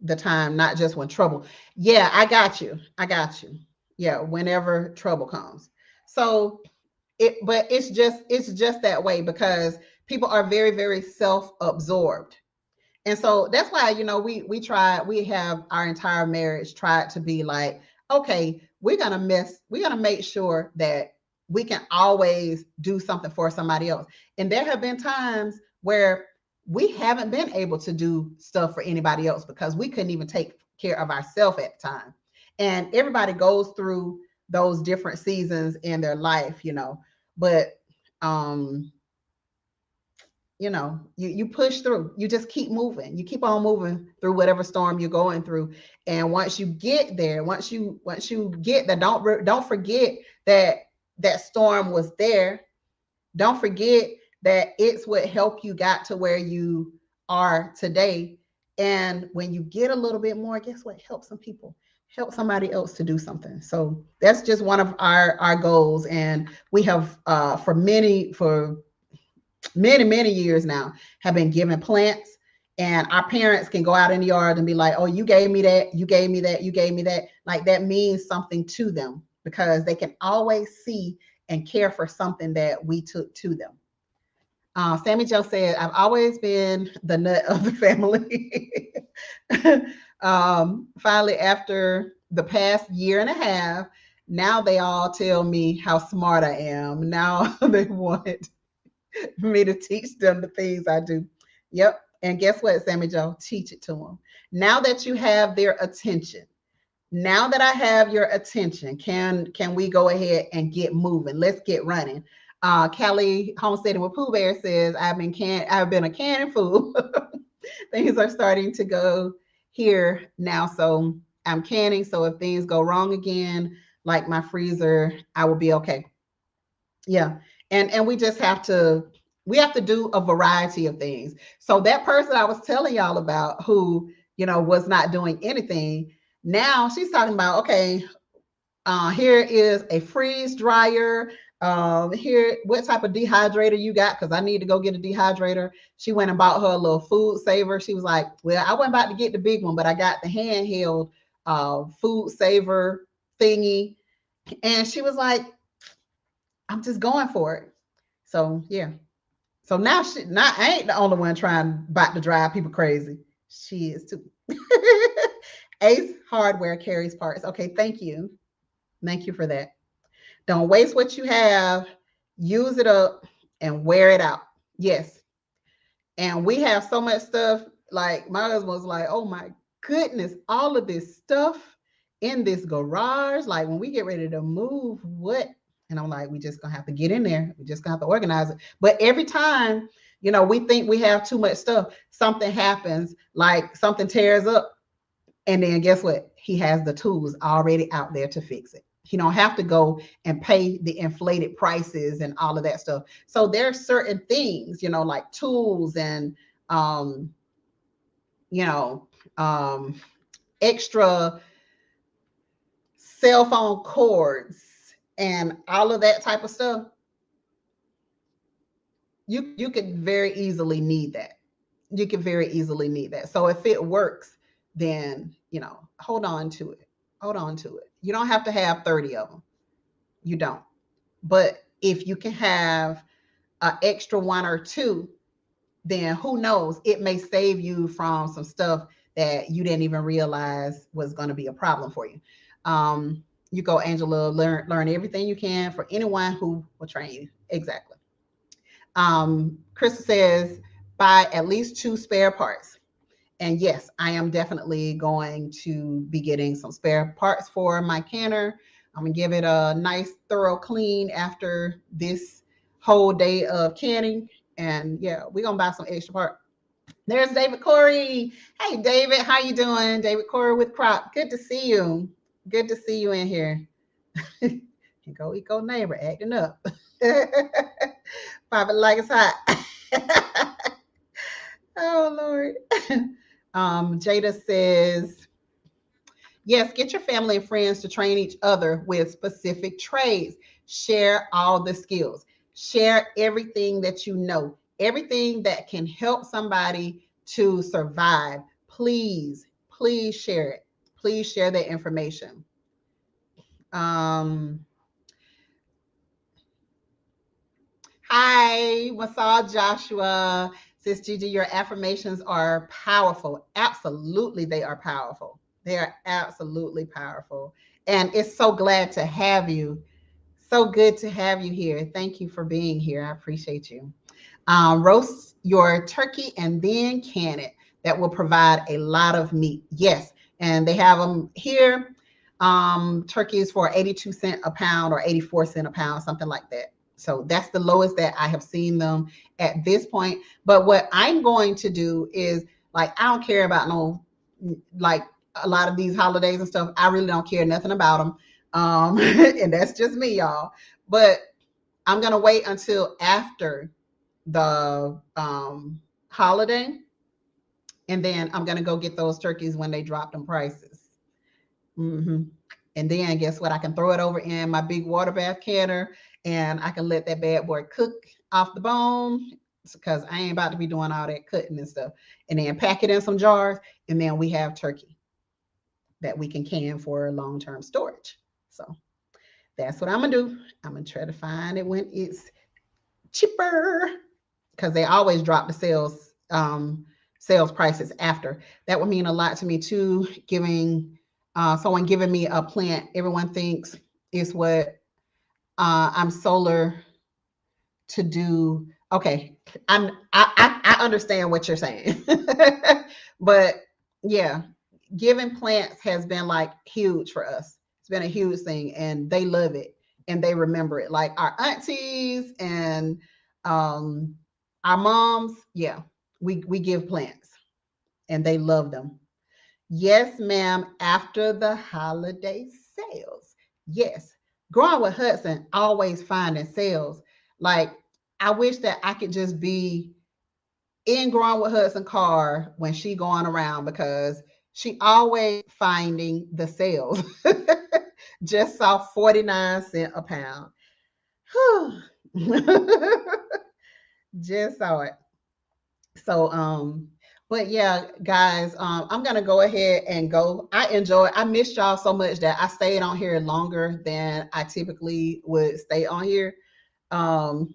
the time, not just when trouble? Yeah, I got you. I got you. Yeah, whenever trouble comes. So but it's just that way because people are very, very self-absorbed. And so that's why, we have our entire marriage tried to be like, okay, we're gonna make sure that we can always do something for somebody else. And there have been times where we haven't been able to do stuff for anybody else because we couldn't even take care of ourselves at the time. And everybody goes through those different seasons in their life, but you push through. You just keep moving. You keep on moving through whatever storm you're going through. And once you get there, once you get there, don't forget that that storm was there. Don't forget that it's what helped you got to where you are today. And when you get a little bit more, guess what? Help some people. Help somebody else to do something. So that's just one of our goals. And we have for many, many years now, have been given plants. And our parents can go out in the yard and be like, "Oh, you gave me that, you gave me that, you gave me that." Like, that means something to them because they can always see and care for something that we took to them. Sammy Joe said, "I've always been the nut of the family." Finally, after the past year and a half, now they all tell me how smart I am. Now they want me to teach them the things I do. Yep. And guess what, Sammy Joe? Teach it to them. Now that you have their attention, now that I have your attention, can we go ahead and get moving? Let's get running. Callie Homesteading with Pooh Bear says, I've been a canning fool. Things are starting to go here now. So I'm canning. So if things go wrong again, like my freezer, I will be okay. Yeah. And we have to do a variety of things. So that person I was telling y'all about who, was not doing anything, now she's talking about, okay, here is a freeze dryer. Here, what type of dehydrator you got? Because I need to go get a dehydrator. She went and bought her a little food saver. She was like, well, I wasn't about to get the big one, but I got the handheld food saver thingy. And she was like, I'm just going for it. So yeah. So now I ain't the only one trying about to drive people crazy. She is too. Ace Hardware carries parts. Okay, thank you. Thank you for that. Don't waste what you have. Use it up and wear it out. Yes. And we have so much stuff. Like my husband was like, oh my goodness, all of this stuff in this garage. Like when we get ready to move, what? And I'm like, we just gonna have to get in there. We just gonna have to organize it. But every time, we think we have too much stuff, something happens, like something tears up. And then guess what? He has the tools already out there to fix it. He don't have to go and pay the inflated prices and all of that stuff. So there's certain things, like tools and um, you know, um, extra cell phone cords and all of that type of stuff. You could very easily need that. You could very easily need that. So if it works, then hold on to it. Hold on to it. You don't have to have 30 of them. You don't. But if you can have an extra one or two, then who knows? It may save you from some stuff that you didn't even realize was going to be a problem for you. You go, Angela, learn everything you can for anyone who will train you. Exactly. Krista says, buy at least 2 spare parts. And yes, I am definitely going to be getting some spare parts for my canner. I'm gonna give it a nice thorough clean after this whole day of canning. And yeah, we're gonna buy some extra part. There's David Corey. Hey David, how you doing? David Corey with Crop. Good to see you. Good to see you in here. Go eco neighbor acting up. Pop it like it's hot. Oh Lord. Jada says, yes, get your family and friends to train each other with specific trades. Share all the skills. Share everything that you know, everything that can help somebody to survive. Please, please share it. Please share that information. Hi, Masal Joshua. Sis Gigi, your affirmations are powerful. Absolutely, they are powerful. They are absolutely powerful. And it's so glad to have you. So good to have you here. Thank you for being here. I appreciate you. Roast your turkey and then can it. That will provide a lot of meat. Yes. And they have them here. Turkeys for 82 cents a pound or 84 cents a pound, something like that. So that's the lowest that I have seen them at this point. But what I'm going to do is, like, I don't care about no, like, a lot of these holidays and stuff. I really don't care nothing about them. And that's just me, y'all. But I'm going to wait until after the holiday. And then I'm going to go get those turkeys when they drop them prices. Mm-hmm. And then guess what? I can throw it over in my big water bath canner and I can let that bad boy cook off the bone because I ain't about to be doing all that cutting and stuff. And then pack it in some jars. And then we have turkey that we can for long-term storage. So that's what I'm going to do. I'm going to try to find it when it's cheaper because they always drop the sales sales prices after. That would mean a lot to me too. Giving someone giving me a plant, everyone thinks is what I'm solar to do. Okay, I understand what you're saying, but yeah, giving plants has been like huge for us. It's been a huge thing, and they love it and they remember it. Like our aunties and um, our moms, yeah, we give plants and they love them. Yes, ma'am. After the holiday sales. Yes. Growing with Hudson, always finding sales. Like, I wish that I could just be in Growing with Hudson car when she going around because she always finding the sales. Just saw 49 cents a pound. Just saw it. So but yeah, guys, I'm gonna go ahead and go. I missed y'all so much that I stayed on here longer than I typically would stay on here. Um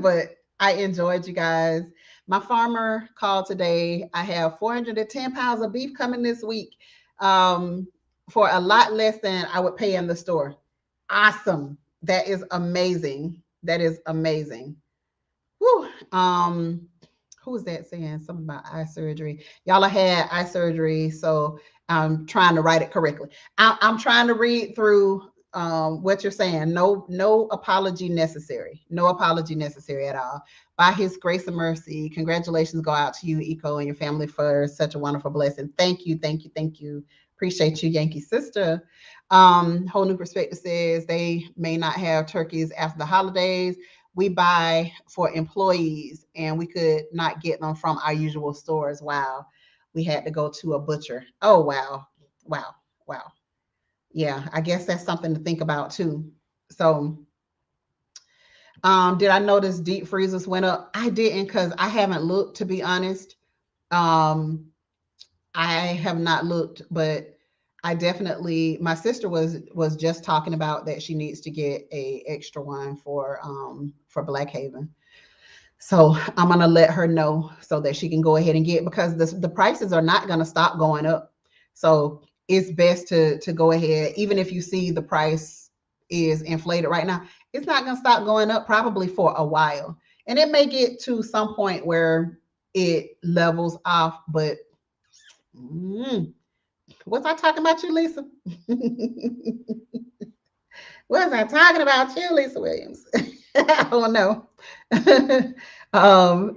but I enjoyed you guys. My farmer called today. I have 410 pounds of beef coming this week. For a lot less than I would pay in the store. Awesome. That is amazing. That is amazing. Whew. Who was that saying something about eye surgery? Y'all have had eye surgery, so I'm trying to write it correctly. I'm trying to read through what you're saying. No apology necessary. No apology necessary at all. By His grace and mercy, congratulations go out to you, Eco, and your family for such a wonderful blessing. Thank you, thank you, thank you. Appreciate you, Yankee sister. Whole New Perspective says they may not have turkeys after the holidays. We buy for employees and we could not get them from our usual stores. Wow. We had to go to a butcher. Oh, wow. Wow. Wow. Yeah, I guess that's something to think about too. So, did I notice deep freezers went up? I didn't because I haven't looked, to be honest. Um, I have not looked, but I definitely my sister was just talking about that she needs to get a extra one for Black Haven. So I'm gonna let her know so that she can go ahead and get because the prices are not gonna stop going up. So it's best to go ahead, even if you see the price is inflated right now, it's not gonna stop going up probably for a while. And it may get to some point where it levels off, but mm, was I talking about you, Lisa? Was I talking about you, Lisa Williams? I don't know.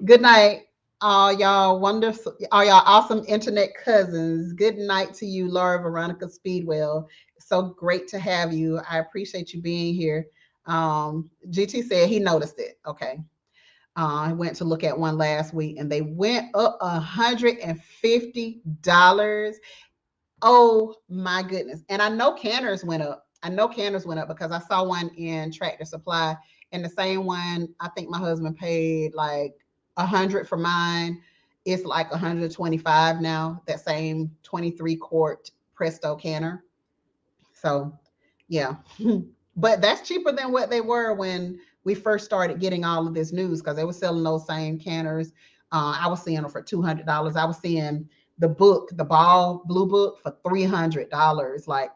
Good night, all y'all wonderful, all y'all awesome internet cousins. Good night to you, Laura Veronica Speedwell. So great to have you. I appreciate you being here. GT said he noticed it. Okay. I went to look at one last week and they went up $150. Oh my goodness. And I know canners went up. I know canners went up because I saw one in Tractor Supply and the same one, I think my husband paid like 100 for mine. It's like 125 now, that same 23-quart Presto canner. So yeah. But that's cheaper than what they were when we first started getting all of this news because they were selling those same canners. I was seeing them for $200. I was seeing the book, the Ball Blue Book, for $300. Like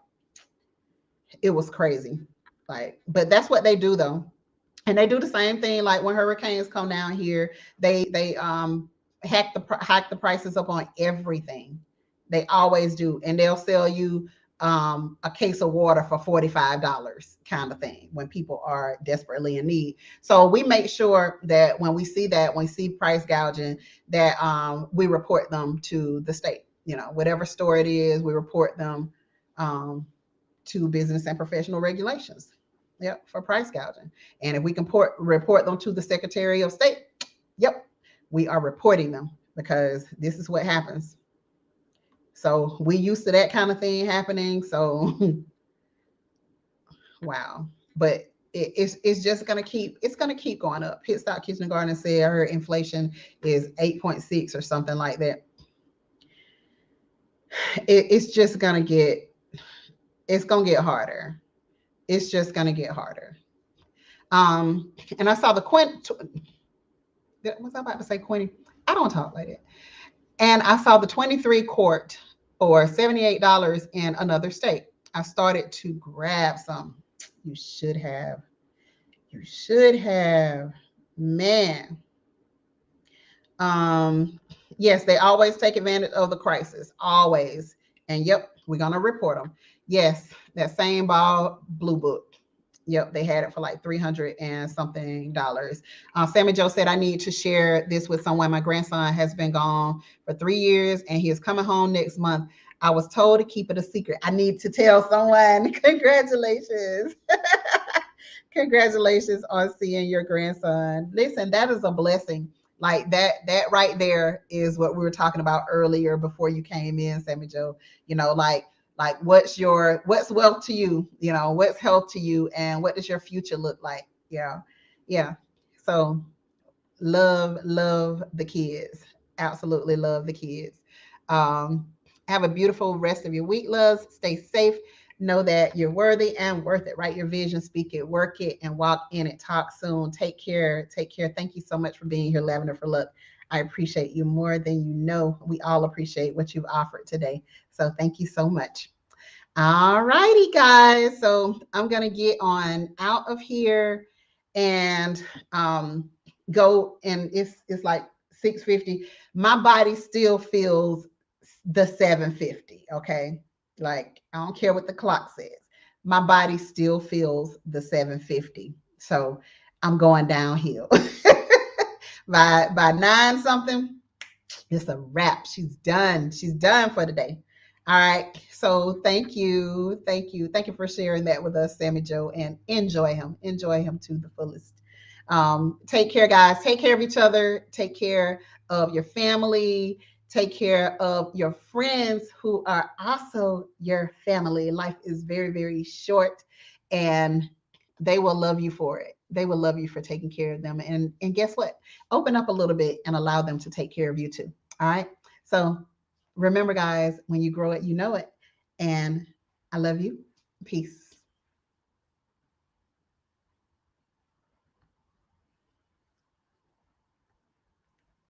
it was crazy. Like, but that's what they do though, and they do the same thing. Like when hurricanes come down here, they hack the prices up on everything. They always do, and they'll sell you a case of water for $45 kind of thing when people are desperately in need. So we make sure that when we see that, when we see price gouging, that we report them to the state. You know, whatever store it is, we report them um, to business and professional regulations. Yep, for price gouging. And if we can report them to the Secretary of State, yep, we are reporting them because this is what happens. So we used to that kind of thing happening. So wow. But it's just gonna keep going up. Pit Stop Kitchen and Garden said her inflation is 8.6 or something like that. It's just gonna get harder. It's just gonna get harder. And I saw the Quint. Was I about to say Quinty? I don't talk like that. And I saw the 23 quart for $78 in another state. I started to grab some. You should have. You should have. Man. Um, yes, they always take advantage of the crisis. Always. And yep, we're gonna report them. Yes, that same ball blue book. Yep, they had it for like 300 and something dollars. Sammy Joe said, I need to share this with someone. My grandson has been gone for 3 years and he is coming home next month. I was told to keep it a secret. I need to tell someone. Congratulations. Congratulations on seeing your grandson. Listen, that is a blessing. Like that right there is what we were talking about earlier before you came in, Sammy Joe. You know, like what's wealth to you, you know, what's health to you, and what does your future look like? Yeah. Yeah. So love the kids. Absolutely love the kids. um have a beautiful rest of your week, loves. Stay safe. Know that you're worthy and worth it. Write your vision, speak it, work it, and walk in it. Talk soon. Take care. Take care. Thank you so much for being here, Lavender for Luck. I appreciate you more than you know. We all appreciate what you've offered today, so thank you so much. All righty, guys. So I'm gonna get on out of here and um go, and it's like 6:50. My body still feels the 7:50. Okay. Like I don't care what the clock says. My body still feels the 7:50. So I'm going downhill. By nine something, it's a wrap. She's done. She's done for the day. All right. So thank you. Thank you. Thank you for sharing that with us, Sammy Joe, and enjoy him. Enjoy him to the fullest. Take care, guys. Take care of each other. Take care of your family. Take care of your friends who are also your family. Life is very, very short, and they will love you for it. They will love you for taking care of them. And guess what? Open up a little bit and allow them to take care of you too. All right. So remember, guys, when you grow it, you know it. And I love you. Peace.